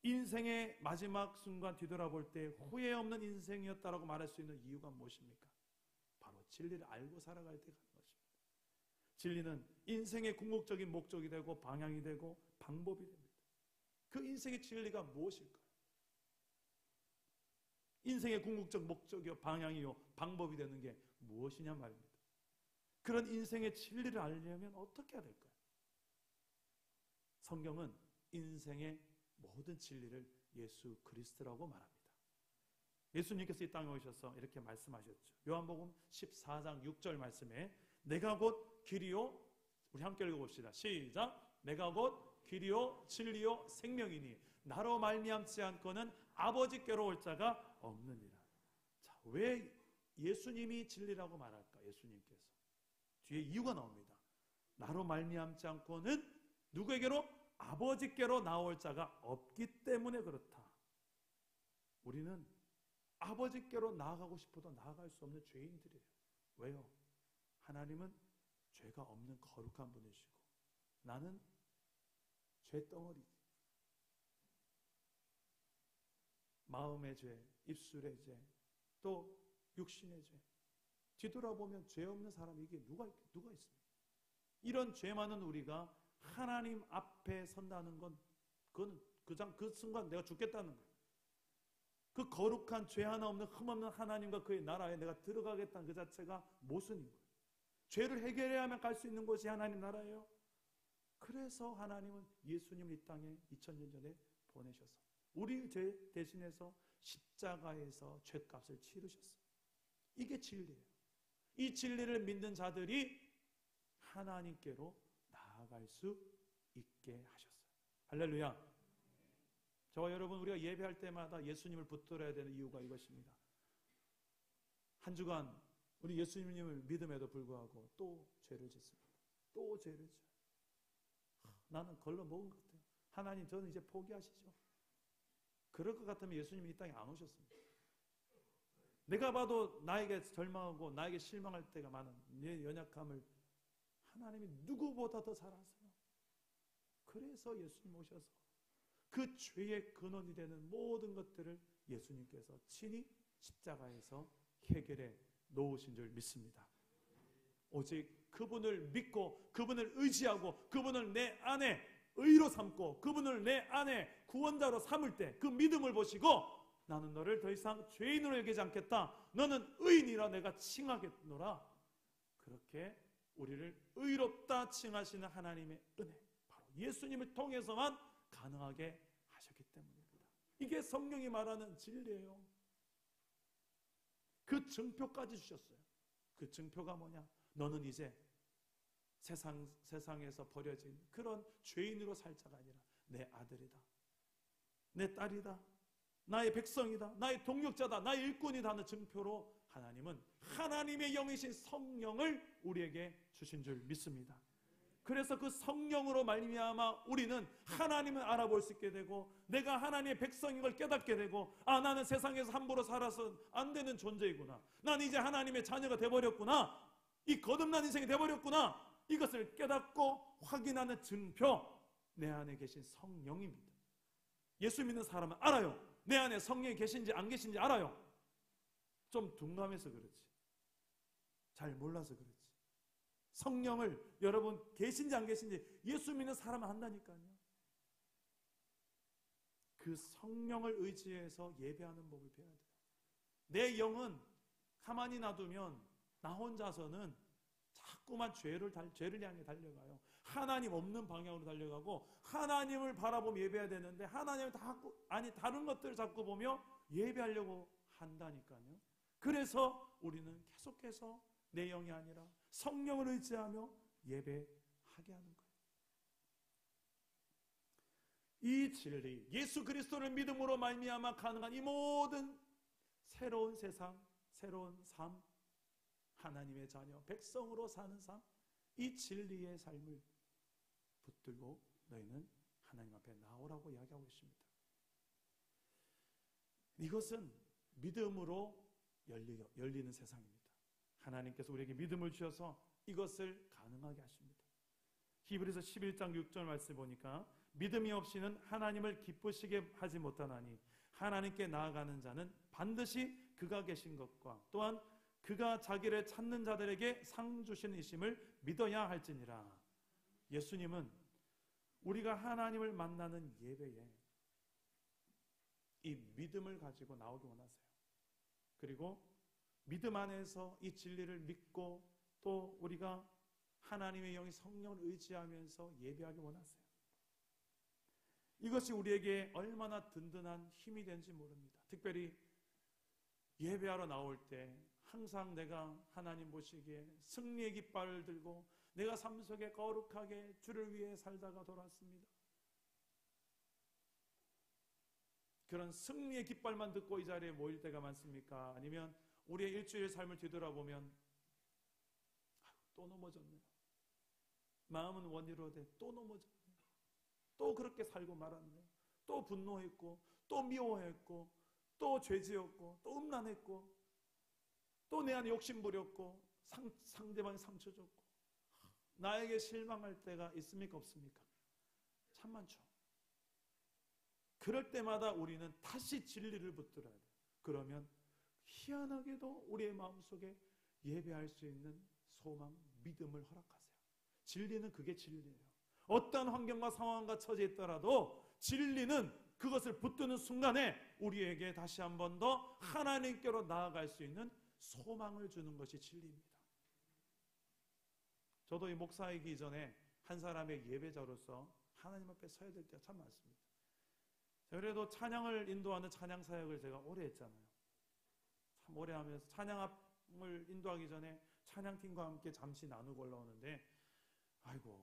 인생의 마지막 순간 뒤돌아볼 때 후회 없는 인생이었다라고 말할 수 있는 이유가 무엇입니까? 바로 진리를 알고 살아갈 때 가는 것입니다. 진리는 인생의 궁극적인 목적이 되고 방향이 되고 방법이 됩니다. 그 인생의 진리가 무엇일까요? 인생의 궁극적 목적이요 방향이요 방법이 되는 게 무엇이냐 말입니다. 그런 인생의 진리를 알려면 어떻게 해야 될까요? 성경은 인생의 모든 진리를 예수 그리스도라고 말합니다. 예수님께서 이 땅에 오셔서 이렇게 말씀하셨죠. 요한복음 14장 6절 말씀에 내가 곧 길이요, 우리 함께 읽어봅시다. 시작. 내가 곧 길이요 진리요 생명이니 나로 말미암지 않고는 아버지께로 올 자가 없느니라. 자, 왜 예수님이 진리라고 말할까? 예수님께서 뒤에 이유가 나옵니다. 나로 말미암지 않고는 누구에게로? 아버지께로 나올 자가 없기 때문에 그렇다. 우리는 아버지께로 나아가고 싶어도 나아갈 수 없는 죄인들이에요. 왜요? 하나님은 죄가 없는 거룩한 분이시고 나는 죄덩어리, 마음의 죄, 입술의 죄, 또 육신의 죄. 뒤돌아보면 죄 없는 사람이 이게 누가 있습니까? 이런 죄 많은 우리가 하나님 앞에 선다는 건 그건 그 순간 내가 죽겠다는 거예요. 그 거룩한 죄 하나 없는 흠없는 하나님과 그의 나라에 내가 들어가겠다는 그 자체가 모순인 거예요. 죄를 해결해야만 갈 수 있는 곳이 하나님 나라예요. 그래서 하나님은 예수님을 이 땅에 2000년 전에 보내셔서 우리 죄 대신해서 십자가에서 죄값을 치르셨어요. 이게 진리예요. 이 진리를 믿는 자들이 하나님께로 나아갈 수 있게 하셨어요. 할렐루야. 저와 여러분, 우리가 예배할 때마다 예수님을 붙들어야 되는 이유가 이것입니다. 한 주간 우리 예수님을 믿음에도 불구하고 또 죄를 짓습니다. 또 죄를 져요. 나는 걸러 먹은 것 같아요. 하나님, 저는 이제 포기하시죠. 그럴 것 같으면 예수님이 이 땅에 안 오셨습니다. 내가 봐도 나에게 절망하고 나에게 실망할 때가 많은 내 연약함을 하나님이 누구보다 더 잘 아세요. 그래서 예수님 오셔서 그 죄의 근원이 되는 모든 것들을 예수님께서 친히 십자가에서 해결해 놓으신 줄 믿습니다. 오직 그분을 믿고 그분을 의지하고 그분을 내 안에 의로 삼고 그분을 내 안에 구원자로 삼을 때 그 믿음을 보시고 나는 너를 더 이상 죄인으로 여기지 않겠다. 너는 의인이라 내가 칭하겠노라. 그렇게 우리를 의롭다 칭하시는 하나님의 은혜, 바로 예수님을 통해서만 가능하게 하셨기 때문입니다. 이게 성경이 말하는 진리예요. 그 증표까지 주셨어요. 그 증표가 뭐냐? 너는 이제 세상에서 버려진 그런 죄인으로 살 자가 아니라 내 아들이다, 내 딸이다, 나의 백성이다, 나의 동역자다, 나의 일꾼이다 하는 증표로 하나님은 하나님의 영이신 성령을 우리에게 주신 줄 믿습니다. 그래서 그 성령으로 말미암아 우리는 하나님을 알아볼 수 있게 되고, 내가 하나님의 백성인 걸 깨닫게 되고, 아, 나는 세상에서 함부로 살아서 안 되는 존재이구나, 나는 이제 하나님의 자녀가 돼버렸구나, 이 거듭난 인생이 돼버렸구나, 이것을 깨닫고 확인하는 증표, 내 안에 계신 성령입니다. 예수 믿는 사람은 알아요. 내 안에 성령이 계신지 안 계신지 알아요. 좀 둔감해서 그렇지, 잘 몰라서 그렇지. 성령을 여러분 계신지 안 계신지 예수 믿는 사람은 안다니까요. 그 성령을 의지해서 예배하는 법을 배워야 돼요. 내 영은 가만히 놔두면 나 혼자서는 자꾸만 죄를 향해 달려가요. 하나님 없는 방향으로 달려가고, 하나님을 바라보며 예배해야 되는데 하나님을 다른 것들을 자꾸 보며 예배하려고 한다니까요. 그래서 우리는 계속해서 내 영이 아니라 성령을 의지하며 예배하게 하는 거예요. 이 진리, 예수 그리스도를 믿음으로 말미암아 가능한 이 모든 새로운 세상, 새로운 삶, 하나님의 자녀, 백성으로 사는 삶, 이 진리의 삶을 붙들고 너희는 하나님 앞에 나오라고 이야기하고 있습니다. 이것은 믿음으로 열리는 세상입니다. 하나님께서 우리에게 믿음을 주셔서 이것을 가능하게 하십니다. 히브리서 11장 6절 말씀 보니까 믿음이 없이는 하나님을 기쁘시게 하지 못하나니 하나님께 나아가는 자는 반드시 그가 계신 것과 또한 그가 자기를 찾는 자들에게 상 주시는 이심을 믿어야 할지니라. 예수님은 우리가 하나님을 만나는 예배에 이 믿음을 가지고 나오기 원하세요. 그리고 믿음 안에서 이 진리를 믿고 또 우리가 하나님의 영이 성령을 의지하면서 예배하기 원하세요. 이것이 우리에게 얼마나 든든한 힘이 되는지 모릅니다. 특별히 예배하러 나올 때 항상 내가 하나님 보시기에 승리의 깃발을 들고 내가 삶 속에 거룩하게 주를 위해 살다가 돌아왔습니다. 그런 승리의 깃발만 듣고 이 자리에 모일 때가 많습니까? 아니면 우리의 일주일 삶을 뒤돌아보면 또 넘어졌네, 마음은 원이로되 또 넘어졌네, 또 그렇게 살고 말았네, 또 분노했고 또 미워했고 또 죄지었고 또 음란했고 또 내 안에 욕심 부렸고 상대방이 상처 줬고, 나에게 실망할 때가 있습니까 없습니까? 참 많죠. 그럴 때마다 우리는 다시 진리를 붙들어야 돼요. 그러면 희한하게도 우리의 마음속에 예배할 수 있는 소망, 믿음을 허락하세요. 진리는 그게 진리예요. 어떤 환경과 상황과 처지에 있더라도 진리는 그것을 붙드는 순간에 우리에게 다시 한 번 더 하나님께로 나아갈 수 있는 소망을 주는 것이 진리입니다. 저도 이 목사이기 전에 한 사람의 예배자로서 하나님 앞에 서야 될 때가 참 많습니다. 그래도 찬양을 인도하는 찬양 사역을 제가 오래 했잖아요. 참 오래 하면서 찬양을 인도하기 전에 찬양팀과 함께 잠시 나누고 올라오는데, 아이고,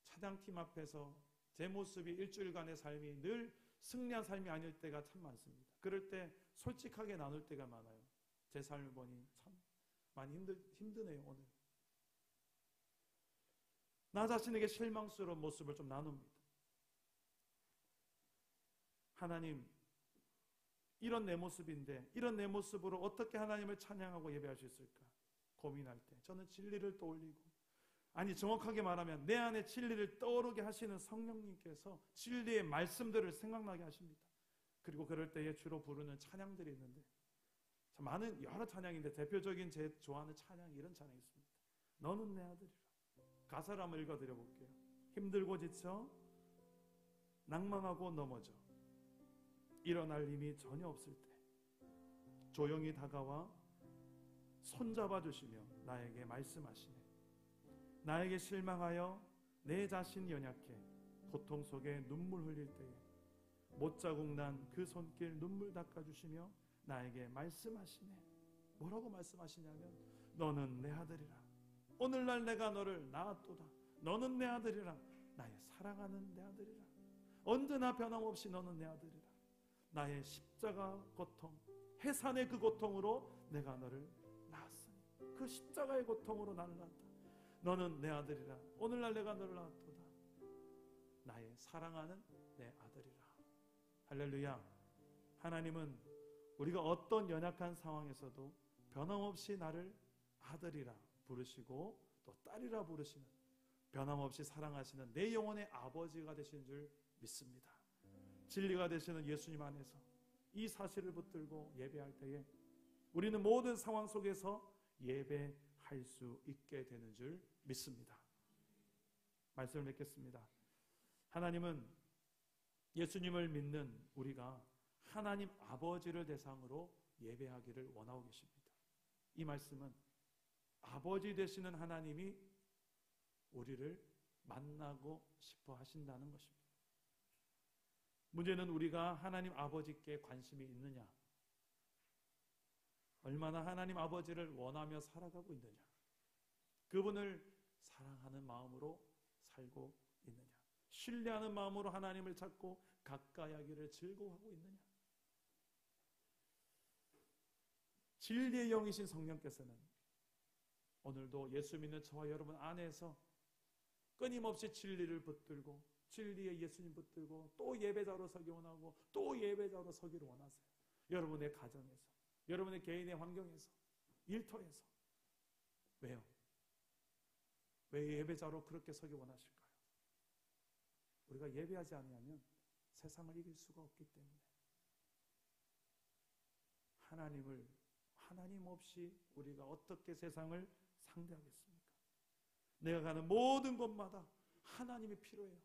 찬양팀 앞에서 제 모습이 일주일간의 삶이 늘 승리한 삶이 아닐 때가 참 많습니다. 그럴 때 솔직하게 나눌 때가 많아요. 제 삶을 보니 참 많이 힘드네요. 오늘 나 자신에게 실망스러운 모습을 좀 나눕니다. 하나님, 이런 내 모습인데 이런 내 모습으로 어떻게 하나님을 찬양하고 예배할 수 있을까 고민할 때 저는 진리를 떠올리고, 아니 정확하게 말하면 내 안에 진리를 떠오르게 하시는 성령님께서 진리의 말씀들을 생각나게 하십니다. 그리고 그럴 때에 주로 부르는 찬양들이 있는데, 많은 여러 찬양인데 대표적인 제 좋아하는 찬양이 이런 찬양이 있습니다. 너는 내 아들이라. 가사를 한번 읽어드려 볼게요. 힘들고 지쳐 낭망하고 넘어져 일어날 힘이 전혀 없을 때 조용히 다가와 손잡아 주시며 나에게 말씀하시네. 나에게 실망하여 내 자신 연약해 고통 속에 눈물 흘릴 때에 못자국 난 그 손길 눈물 닦아주시며 나에게 말씀하시네. 뭐라고 말씀하시냐면 너는 내 아들이라. 오늘날 내가 너를 낳았도다. 너는 내 아들이라. 나의 사랑하는 내 아들이라. 언제나 변함없이 너는 내 아들이라. 나의 십자가 고통, 해산의 그 고통으로 내가 너를 낳았으니 그 십자가의 고통으로 나를 낳았다. 너는 내 아들이라. 오늘날 내가 너를 낳았도다. 나의 사랑하는 내 아들이라. 할렐루야. 하나님은 우리가 어떤 연약한 상황에서도 변함없이 나를 아들이라 부르시고 또 딸이라 부르시는, 변함없이 사랑하시는 내 영혼의 아버지가 되신 줄 믿습니다. 진리가 되시는 예수님 안에서 이 사실을 붙들고 예배할 때에 우리는 모든 상황 속에서 예배할 수 있게 되는 줄 믿습니다. 말씀을 맺겠습니다. 하나님은 예수님을 믿는 우리가 하나님 아버지를 대상으로 예배하기를 원하고 계십니다. 이 말씀은 아버지 되시는 하나님이 우리를 만나고 싶어 하신다는 것입니다. 문제는 우리가 하나님 아버지께 관심이 있느냐, 얼마나 하나님 아버지를 원하며 살아가고 있느냐, 그분을 사랑하는 마음으로 살고 있느냐, 신뢰하는 마음으로 하나님을 찾고 가까이 하기를 즐거워하고 있느냐. 진리의 영이신 성령께서는 오늘도 예수 믿는 저와 여러분 안에서 끊임없이 진리를 붙들고 진리의 예수님 붙들고 또 예배자로 서기 원하고 또 예배자로 서기를 원하세요. 여러분의 가정에서, 여러분의 개인의 환경에서, 일터에서. 왜요? 왜 예배자로 그렇게 서기 원하실까요? 우리가 예배하지 않으면 세상을 이길 수가 없기 때문에. 하나님 없이 우리가 어떻게 세상을 상대하겠습니까? 내가 가는 모든 곳마다 하나님이 필요해요.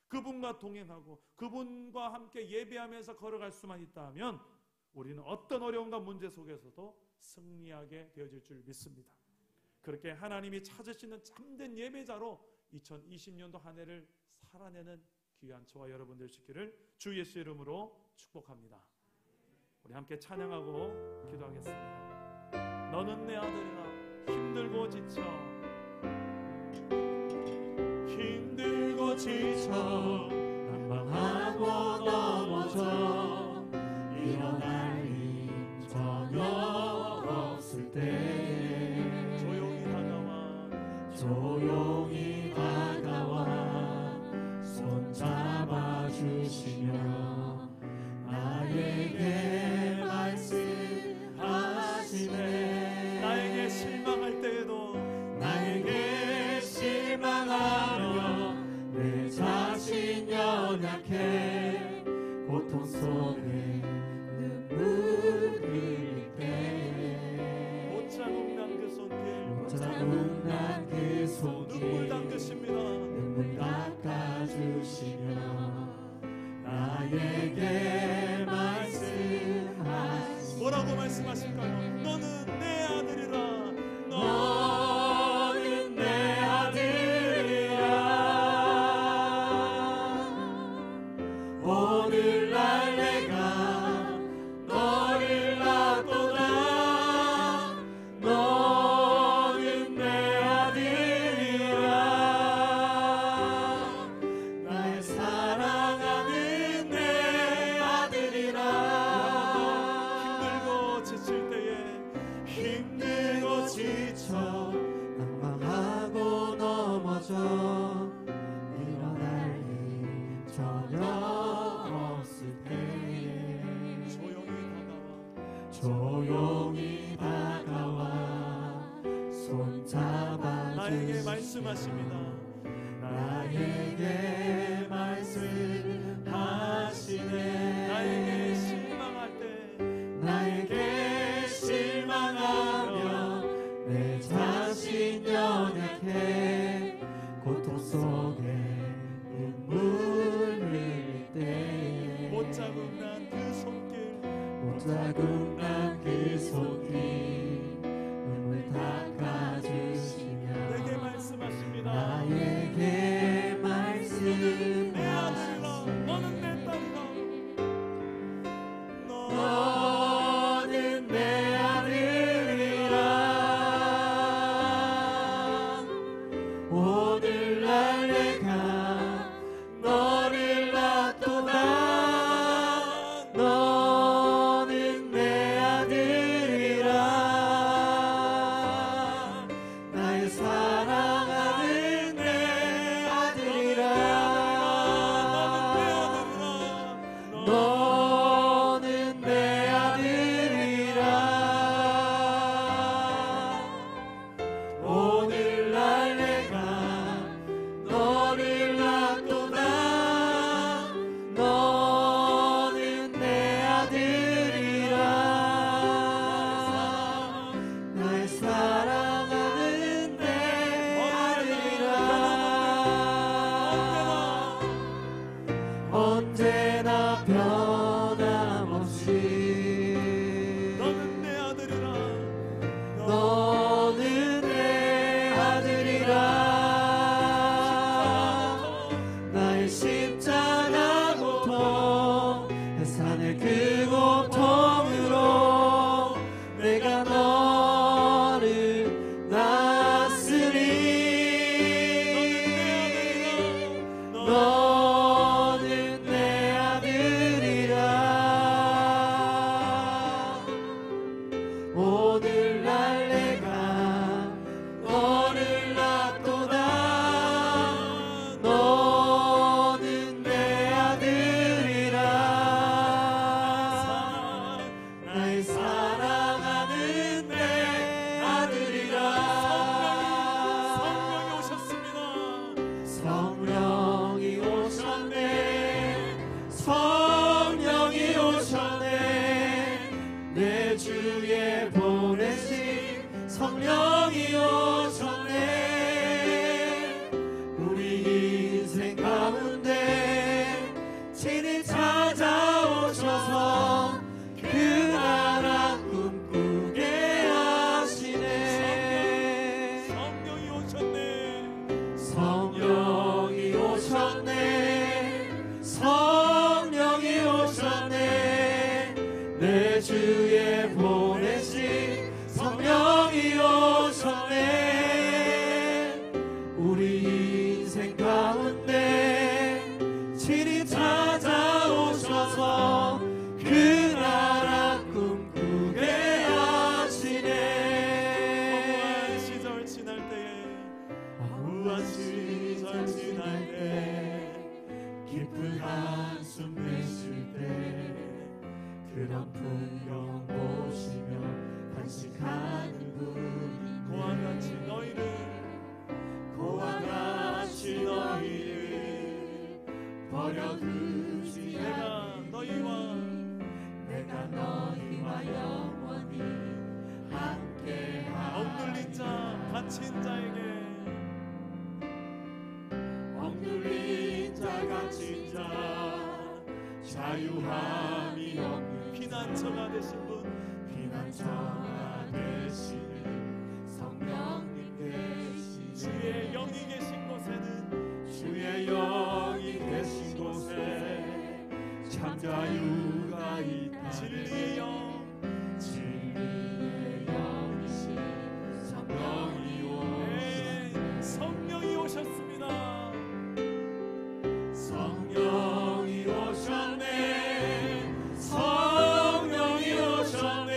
그분과 동행하고 그분과 함께 예배하면서 걸어갈 수만 있다면 우리는 어떤 어려움과 문제 속에서도 승리하게 되어질 줄 믿습니다. 그렇게 하나님이 찾으시는 참된 예배자로 2020년도 한 해를 살아내는 귀한 저와 여러분 되시기를 주 예수 이름으로 축복합니다. 우리 함께 찬양하고 기도하겠습니다. 너는 내 아들이라. 힘들고 지쳐 난망하고 넘어져 일어날 힘 전혀 없을 때 조용히 다가와 손잡아 주시며 나에게 말씀하시네. 나에게 실망할 때에도 나에게 실망하며 내 자신 연약해 고통 속에 눈물 흘릴 때 못자국 난 그 손길 못자국 난 그 손길 눈물 닦으십니다. 눈물 닦아주시며 나에게 말씀하시네. 뭐라고 말씀하실까요? 너는 내 아들이라. 너는 내 아들이라. 오늘날 내가 너를 낳았도다. 너는 내 아들이라. 나의 사랑하는 내 아들이라. 힘들고 지칠 때에 힘들고 지쳐 낭망하고 넘어져 일어날 힘 전혀 없을 때 조용히 다가와 손잡아 나에게 주시며 말씀하십니다. 나에게 말씀하시네. 나에게 실망할 때 나에게 실망하며 내 자신 연약해 고통 속에 눈물 흘릴 때 못자국 난 그 손길 나의 사랑하는 내 아들이라. 너는 내 아들이라. 오늘날 내가 너를 낳도다. 너는 내 아들이라. 나의 사랑하는 내 아들이라. 언제나 변함없이 너는 내 아들이라. 너는 내 아들이라. 나의 십자가 고통 산의 그 고통으로 내가 너를 낳았으니 너는 내 아들이라. 오늘날 내가 너를 낳도다. 너는 내 아들이라. 나의 사랑하는 내 아들이라. 성령이 오셨습니다. 성령이 오셨네. 성령이 오셨네. 내 주에 보내신 성령이 오셨네. 우리 인생 가운데 친히 찾아오셔서 그 나라 꿈꾸게 하시네. 성령이 오셨네. 성령이 오셨네. 성령이 오셨네. 내 주에 보내신 성령이 오셨네. 우리 인생 가운데 친히 찾아오셔서 그 나라 꿈꾸게 하시네. 시절 지날 때에 아무한 시절 지날 때 깊은 한숨 내쉴 때 그런 풍경 보시며 간직하는 분 고와 같이 너희를 고와 같이 너희를 버려두지 내가 너희와 영원히 함께하리. 억눌린 자 갇힌 자에게 억눌린 자 갇힌 자 자유함이 없는 피난처가 되신 분 피난처가 되시는 성령님 계시네. 주의 영이 계신 곳에는 주의 영이 계신 곳에 참 자유가 있다. 진리의 영 진리의 영이신 성령이 오셨네. 성령이 오셨습니다. 성령이 오셨네. 성령이 오셨네.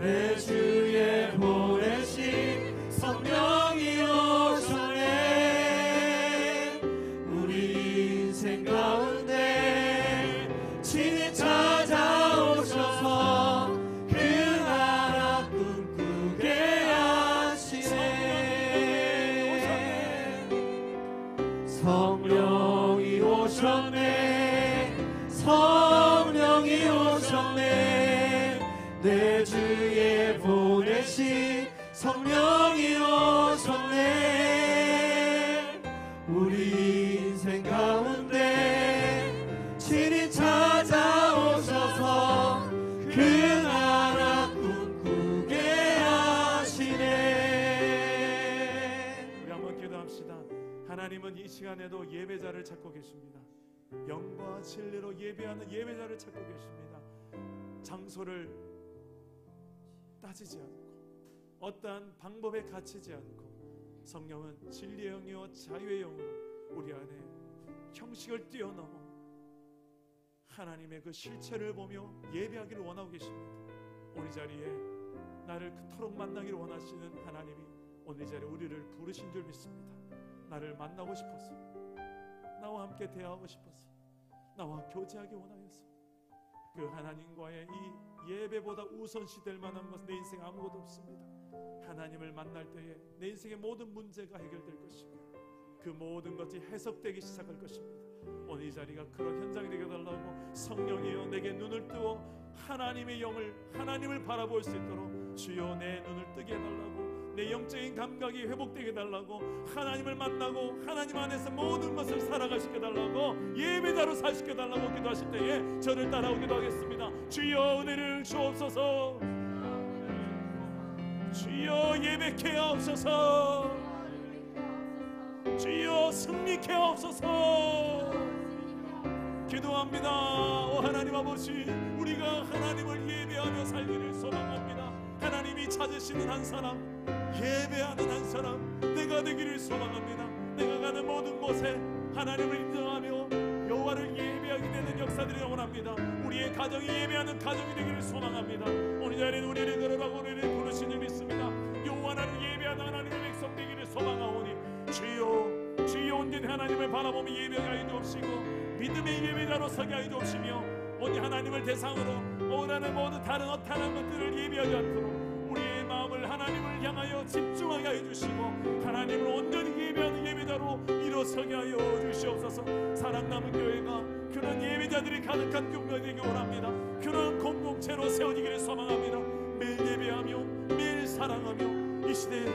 내 주에 보내신 성령이 오셨네. 우리 인생 가운데 친히 찾아오셔서 그 나라 꿈꾸게 하시네. 성령이 오셨네. 성령이 오셨네. 내 주에 보내신 성령이 오셨네. 우리 인생 가운데 친히 찾아오셔서 그 나라 꿈꾸게 하시네. 우리 한번 기도합시다. 하나님은 이 시간에도 예배자를 찾고 계십니다. 영과 진리로 예배하는 예배자를 찾고 계십니다. 장소를 따지지 않고 어떠한 방법에 갇히지 않고 성령은 진리의 영이요 자유의 영으로 우리 안에 형식을 뛰어넘어 하나님의 그 실체를 보며 예배하기를 원하고 계십니다. 우리 자리에 나를 그토록 만나기를 원하시는 하나님이 오늘 이 자리에 우리를 부르신 줄 믿습니다. 나를 만나고 싶어서, 나와 함께 대화하고 싶어서, 나와 교제하기 원하여서 그 하나님과의 이 예배보다 우선시될 만한 것은 내 인생에 아무것도 없습니다. 하나님을 만날 때에 내 인생의 모든 문제가 해결될 것이고 그 모든 것이 해석되기 시작할 것입니다. 오늘 이 자리가 그런 현장이 되게 달라고 성령이여 내게 눈을 뜨어 하나님의 영을, 하나님을 바라볼 수 있도록 주여 내 눈을 뜨게 해달라고, 내 영적인 감각이 회복되게 해달라고, 하나님을 만나고 하나님 안에서 모든 것을 살아갈 수 있게 해달라고, 예배자로 살 수 있게 해달라고 기도하실 때에 저를 따라오기도 하겠습니다. 주여 은혜를 주옵소서. 주여 예배케 하옵소서. 주여 승리케 하옵소서. 기도합니다. 오 하나님 아버지, 우리가 하나님을 예배하며 살기를 소망합니다. 하나님이 찾으시는 한 사람, 예배하는 한 사람 내가 되기를 소망합니다. 내가 가는 모든 곳에 하나님을 인정하며 여호와를 예배하게 되는 역사들이 원합니다. 우리의 가정이 예배하는 가정이 되기를 소망합니다. 오늘 자리에 우리를 걸어라고 우리를 부르신 줄 믿습니다. 여호와를 예배하는 하나님의 백성 되기를 소망하오니 주여, 주여 온전히 하나님을 바라보며 예배하게 하여 주옵시고 믿음의 예배자로 서게 하여 주옵시며 오늘 하나님을 대상으로 오라는 모든 다른 어떠한 것들을 예배하지 않도록 우리의 마음을 하나님을 향하여 집중하게 하여 주시고 하나님을 온전히 예배하는 예배자로 일어서게 하여 주시옵소서. 사랑남은 교회가 그런 예배자들이 가득한 교회가 되기 원합니다. 그런 공동체로 세워지기를 소망합니다. 매일 예배하며 매일 사랑하며 이 시대에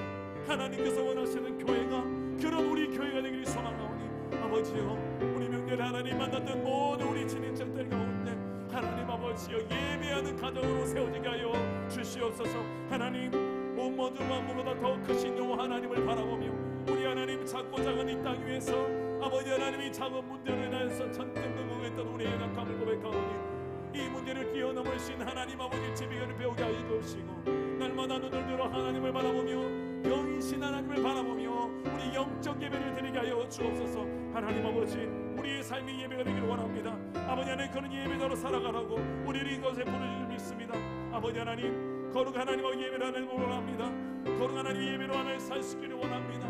하나님께서 원하시는 교회가 그런 우리 교회가 되기를 소망하오니 아버지여, 우리 명절 하나님 만났던 모든 우리 진인척들 가운데 하나님 아버지여 예배하는 가정으로 세워지게 하여 주시옵소서. 하나님 모든 만물보다 더 크신 여호와 하나님을 바라보며 우리 하나님 작고 작은 이 땅 위에서 아버지 하나님이 작은 문제로 인하여서 전등등응했던 우리의 연약함을 고백하오니 이 문제를 뛰어넘으신 하나님 아버지 지비를 배우게 하여 주옵시고 날마다 눈을 들어 하나님을 바라보며 영이신 하나님을 바라보며 우리 영적 예배를 드리게 하여 주옵소서. 하나님 아버지, 우리의 삶이 예배가 되기를 원합니다. 아버지 하나님 그런 예배자로 살아가라고 우리를 이것에 부르짖을 믿습니다. 아버지 하나님 거룩 하나님과 예배를 하는 걸 원합니다. 거룩 하나님 예배로 하나님 살 수 있기를 원합니다.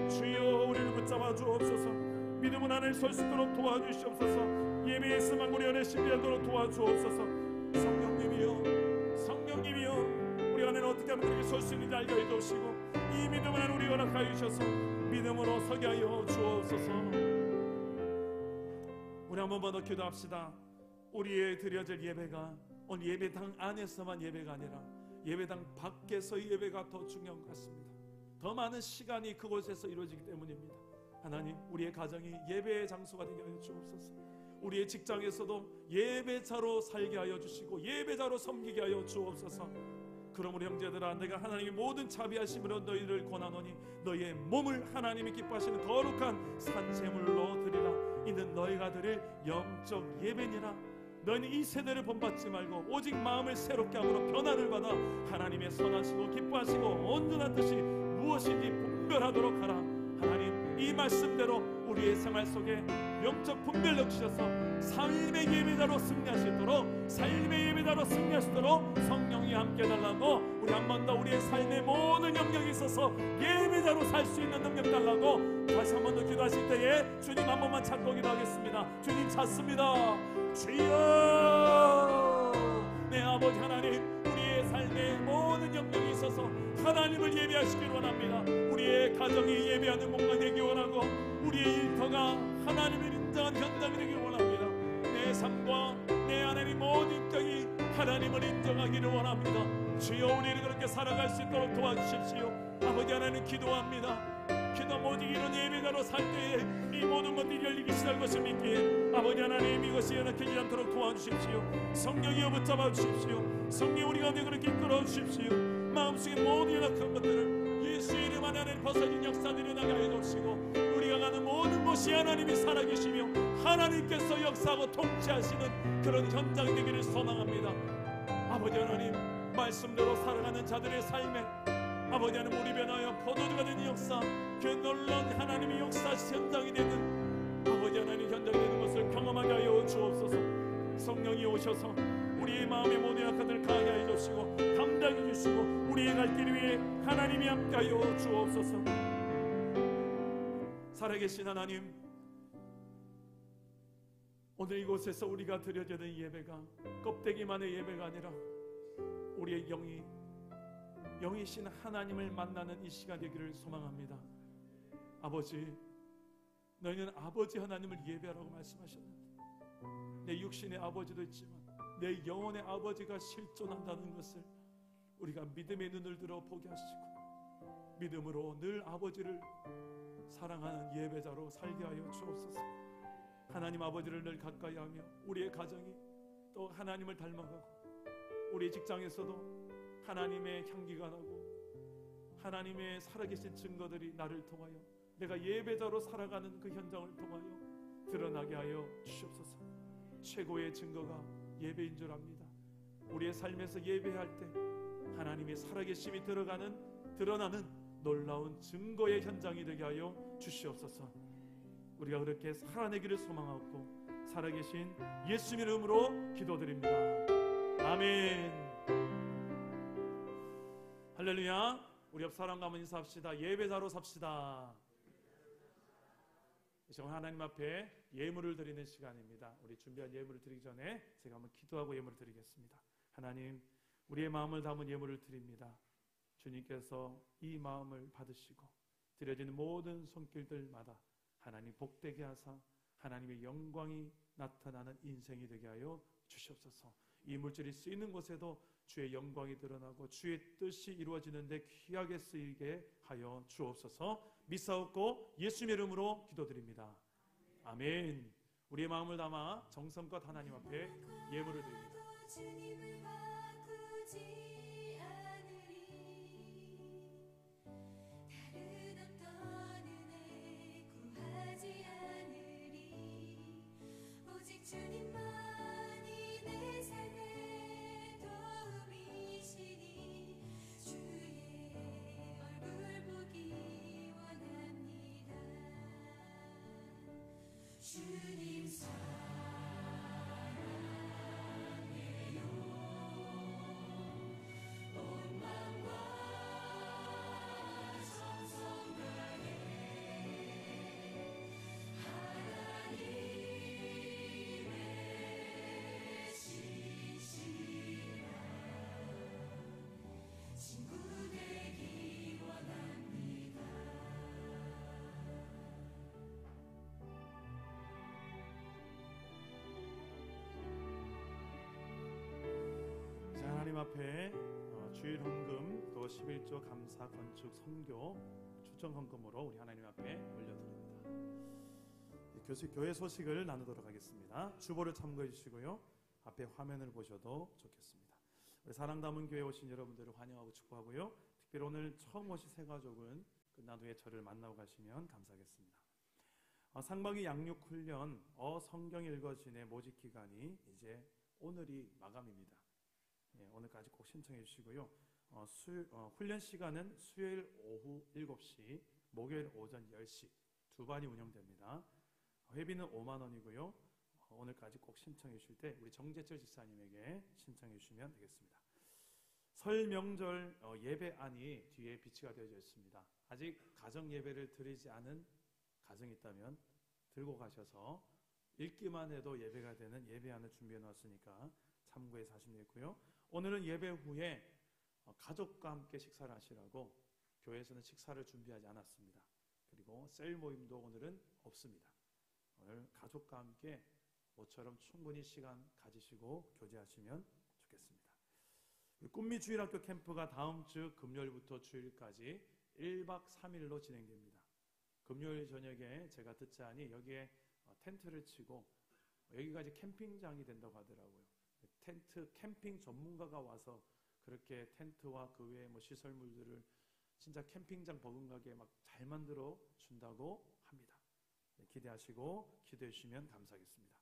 주여 우리를 붙잡아 주옵소서. 믿음은 하나님 설 수 있도록 도와주시옵소서. 예배의 스만 우리 안에 신비하도록 도와주옵소서. 성령님이여, 성령님이여, 우리 안에는 어떻게 하면 그렇게 설 수 있는지 알게 해주시고 이 믿음을 우리 허락하여 주셔서 믿음으로 서게 하여 주옵소서. 우리 한 번만 더 기도합시다. 우리의 드려질 예배가 오늘 예배당 안에서만 예배가 아니라 예배당 밖에서의 예배가 더 중요한 것 같습니다. 더 많은 시간이 그곳에서 이루어지기 때문입니다. 하나님, 우리의 가정이 예배의 장소가 되게 하여 주옵소서. 우리의 직장에서도 예배자로 살게 하여 주시고 예배자로 섬기게 하여 주옵소서. 그러므로 형제들아, 내가 하나님의 모든 자비하심으로 너희를 권하노니 너희의 몸을 하나님이 기뻐하시는 거룩한 산제물로 드리라. 이는 너희가 드릴 영적 예배니라. 너희는 이 세대를 본받지 말고 오직 마음을 새롭게 함으로 변화를 받아 하나님의 선하시고 기뻐하시고 온전한 뜻이 무엇인지 분별하도록 하라. 하나님, 이 말씀대로 우리의 생활 속에 영적 분별력 주셔서 삶의 예배자로 승리하시도록, 삶의 예배자로 승리하시도록 성령이 함께 달라고, 우리 한 번 더 우리의 삶의 모든 영역에 있어서 예배자로 살 수 있는 능력 달라고 다시 한 번 더 기도하실 때에 주님 한 번만 찾고 기도하겠습니다. 주님 찾습니다. 주여, 내 아버지 하나님, 우리의 삶의 모든 영역에 있어서 하나님을 예배하시길 원합니다. 우리의 가정이 예배하는 공간이 되기 원하고 우리의 일터가 하나님을 인정한 현장이 되길 원합니다. 내 삶과 내 하나님 모든 인격이 하나님을 인정하기를 원합니다. 주여, 우리를 그렇게 살아갈 수 있도록 도와주십시오. 아버지 하나님, 기도합니다. 기도 오직 이런 예배자로 살 때에 이 모든 것들이 열리기 시작할 것을 믿기에 아버지 하나님 이것이 연약해지지 않도록 도와주십시오. 성령이여 붙잡아 주십시오. 성령 우리 가운데 그렇게 이끌어 주십시오. 마음속에 모든 연약한 것들을 예수의 이름 안에 하나님 벗어진 역사들이 나게 하여 주시고 우리가 가는 모든 곳이 하나님이 살아계시며 하나님께서 역사하고 통치하시는 그런 현장이 되기를 소망합니다. 아버지 하나님, 말씀대로 살아가는 자들의 삶에 아버지 하나님 우리 변하여 포도주가 되는 역사, 그 놀라운 하나님의 역사 현장이 되는 아버지 하나님 현장이 되는 것을 경험하게 하여 주옵소서. 성령이 오셔서 우리의 마음의 모든 약함을 강하게 해 주시고 담당해 주시고 우리의 갈 길 위에 하나님이 함께하여 주옵소서. 살아계신 하나님, 오늘 이곳에서 우리가 드려지는 예배가 껍데기만의 예배가 아니라 우리의 영이신 하나님을 만나는 이 시간 되기를 소망합니다. 아버지, 너희는 아버지 하나님을 예배하라고 말씀하셨는데 내 육신의 아버지도 있지만 내 영혼의 아버지가 실존한다는 것을 우리가 믿음의 눈을 들어 보게 하시고 믿음으로 늘 아버지를 사랑하는 예배자로 살게 하여 주옵소서. 하나님 아버지를 늘 가까이 하며 우리의 가정이 또 하나님을 닮아가고 우리 직장에서도 하나님의 향기가 나고 하나님의 살아계신 증거들이 나를 통하여 내가 예배자로 살아가는 그 현장을 통하여 드러나게 하여 주옵소서. 최고의 증거가 예배인 줄 압니다. 우리의 삶에서 예배할 때 하나님의 살아계심이 드러나는 놀라운 증거의 현장이 되게 하여 주시옵소서. 우리가 그렇게 살아내기를 소망하고 살아계신 예수님의 이름으로 기도드립니다. 아멘. 할렐루야. 우리 옆 사람과 한번 인사합시다. 예배자로 삽시다. 이제 하나님 앞에 예물을 드리는 시간입니다. 우리 준비한 예물을 드리기 전에 제가 한번 기도하고 예물을 드리겠습니다. 하나님, 우리의 마음을 담은 예물을 드립니다. 주님께서 이 마음을 받으시고 드려지는 모든 손길들마다 하나님 복되게 하사 하나님의 영광이 나타나는 인생이 되게 하여 주시옵소서. 이 물질이 쓰이는 곳에도 주의 영광이 드러나고 주의 뜻이 이루어지는데 귀하게 쓰이게 하여 주옵소서. 믿사옵고 예수님의 이름으로 기도드립니다. 아멘. 우리의 마음을 담아 정성껏 하나님 앞에 예물을 드립니다. 주님을 바꾸지 않으리. 다른 어떤 은혜 구하지 않으리. 오직 주님만이 내 삶의 도움이시니 주의 얼굴 보기 원합니다. 주님 하나님 앞에 주일 헌금 또 11조 감사 건축 선교 추천 헌금으로 우리 하나님 앞에 올려드립니다. 교회 소식을 나누도록 하겠습니다. 주보를 참고해 주시고요. 앞에 화면을 보셔도 좋겠습니다. 우리 사랑 담은 교회에 오신 여러분들을 환영하고 축복하고요. 특별히 오늘 처음 오신 새 가족은 끝난 후에 저를 만나고 가시면 감사하겠습니다. 상반기 양육훈련 성경 읽어진의 모집 기간이 이제 오늘이 마감입니다. 오늘까지 꼭 신청해 주시고요. 훈련 시간은 수요일 오후 7시, 목요일 오전 10시 두 반이 운영됩니다. 회비는 5만 원이고요. 오늘까지 꼭 신청해 주실 때 우리 정재철 집사님에게 신청해 주시면 되겠습니다. 설 명절 예배안이 뒤에 비치가 되어져 있습니다. 아직 가정 예배를 드리지 않은 가정이 있다면 들고 가셔서 읽기만 해도 예배가 되는 예배안을 준비해 놨으니까 참고해서 하시면 되고요. 오늘은 예배 후에 가족과 함께 식사를 하시라고 교회에서는 식사를 준비하지 않았습니다. 그리고 셀 모임도 오늘은 없습니다. 오늘 가족과 함께 모처럼 충분히 시간 가지시고 교제하시면 좋겠습니다. 꿈미 주일학교 캠프가 다음 주 금요일부터 주일까지 1박 3일로 진행됩니다. 금요일 저녁에 제가 듣자니 여기에 텐트를 치고 여기가 이제 캠핑장이 된다고 하더라고요. 캠핑 전문가가 와서 그렇게 텐트와 그 외에 시설물들을 진짜 캠핑장 버금가게 막 잘 만들어 준다고 합니다. 기대하시고 기도해 주시면 감사하겠습니다.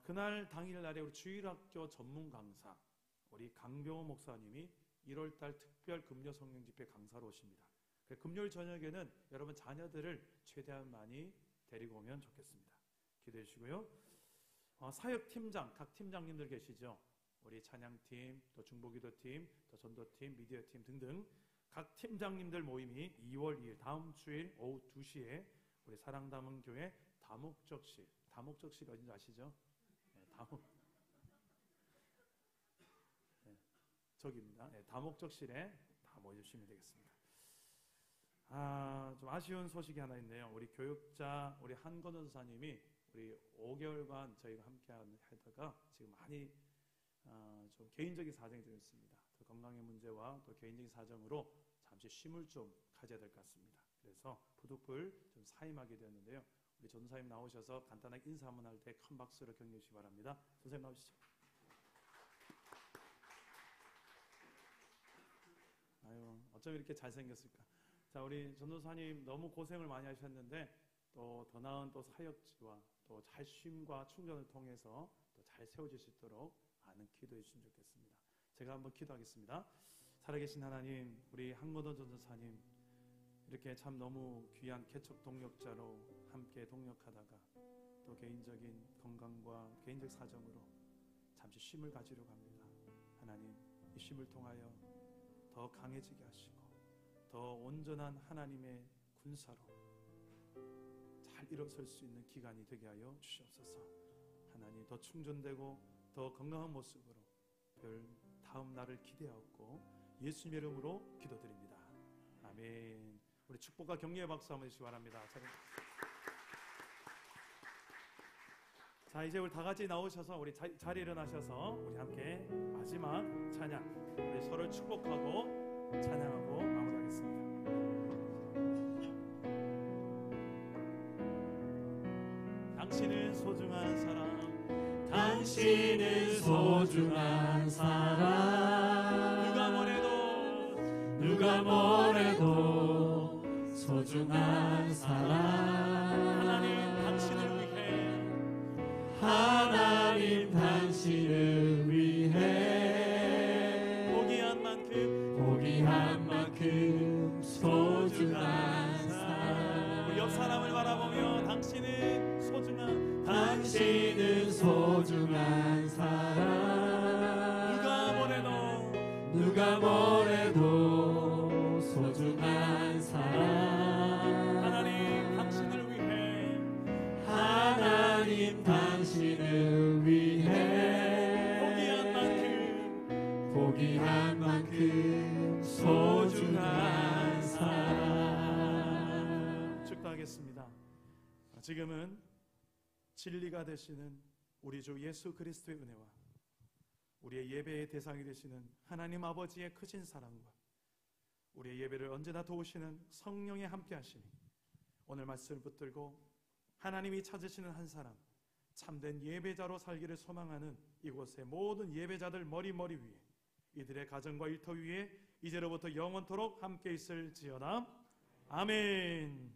그날 당일날에 우리 주일학교 전문 강사 우리 강병호 목사님이 1월달 특별 금요 성령 집회 강사로 오십니다. 금요일 저녁에는 여러분 자녀들을 최대한 많이 데리고 오면 좋겠습니다. 기도해 주시고요. 사역팀장, 각 팀장님들 계시죠? 우리 찬양팀, 또 중보기도팀, 또 전도팀, 미디어팀 등등 각 팀장님들 모임이 2월 2일 다음 주일 오후 2시에 우리 사랑담은교회 다목적실 어딘지 아시죠? 네, 저기입니다. 네, 다목적실에 다 모여주시면 되겠습니다. 좀 아쉬운 소식이 하나 있네요. 우리 교육자 우리 한건우 선사님이 우리 5개월간 저희가 함께 하다가 지금 많이 좀 개인적인 사정이 좀 있습니다. 또 건강의 문제와 또 개인적인 사정으로 잠시 쉼을 좀 가져야 될 것 같습니다. 그래서 부득불 좀 사임하게 되었는데요. 우리 전사님 나오셔서 간단하게 인사 한번 할 때 큰 박수로 격려해 주시기 바랍니다. 전사님 나오시죠. 아유, 어쩜 이렇게 잘생겼을까. 자, 우리 전도사님 너무 고생을 많이 하셨는데 또 더 나은 또 사역지와 또 잘 쉼과 충전을 통해서 또 잘 세워질 수 있도록 많은 기도해 주시면 좋겠습니다. 제가 한번 기도하겠습니다. 살아계신 하나님, 우리 한건호 전도사님 이렇게 참 너무 귀한 개척 동력자로 함께 동력하다가 또 개인적인 건강과 개인적 사정으로 잠시 쉼을 가지려고 합니다. 하나님, 이 쉼을 통하여 더 강해지게 하시고 더 온전한 하나님의 군사로 잘 일어설 수 있는 기간이 되게 하여 주시옵소서. 하나님, 더 충전되고 더 건강한 모습으로 별 다음 날을 기대하고 예수님의 이름으로 기도드립니다. 아멘. 우리 축복과 격려의 박수 한번 해주시기 바랍니다. 자, 이제 우리 다 같이 나오셔서 우리 자리에 일어나셔서 우리 함께 마지막 찬양, 우리 서로를 축복하고 찬양하고 마무리하겠습니다. 당신은 소중한 사람, 당신은 소중한 사람, 누가 뭐래도 소중한 사람. 하나님 당신을 위해 포기한 만큼 소중한 사람. 우리 옆 사람을 바라보며 당신은 소중한 사람. 누가 뭐래도 소중한 사람. 하나님 당신을 위해 포기한 만큼 소중한 사람. 축도하겠습니다. 지금은 진리가 되시는 우리 주 예수 그리스도의 은혜와 우리의 예배의 대상이 되시는 하나님 아버지의 크신 사랑과 우리의 예배를 언제나 도우시는 성령의 함께하심이 오늘 말씀을 붙들고 하나님이 찾으시는 한 사람, 참된 예배자로 살기를 소망하는 이곳의 모든 예배자들 머리 위에, 이들의 가정과 일터 위에 이제로부터 영원토록 함께 있을지어다. 아멘.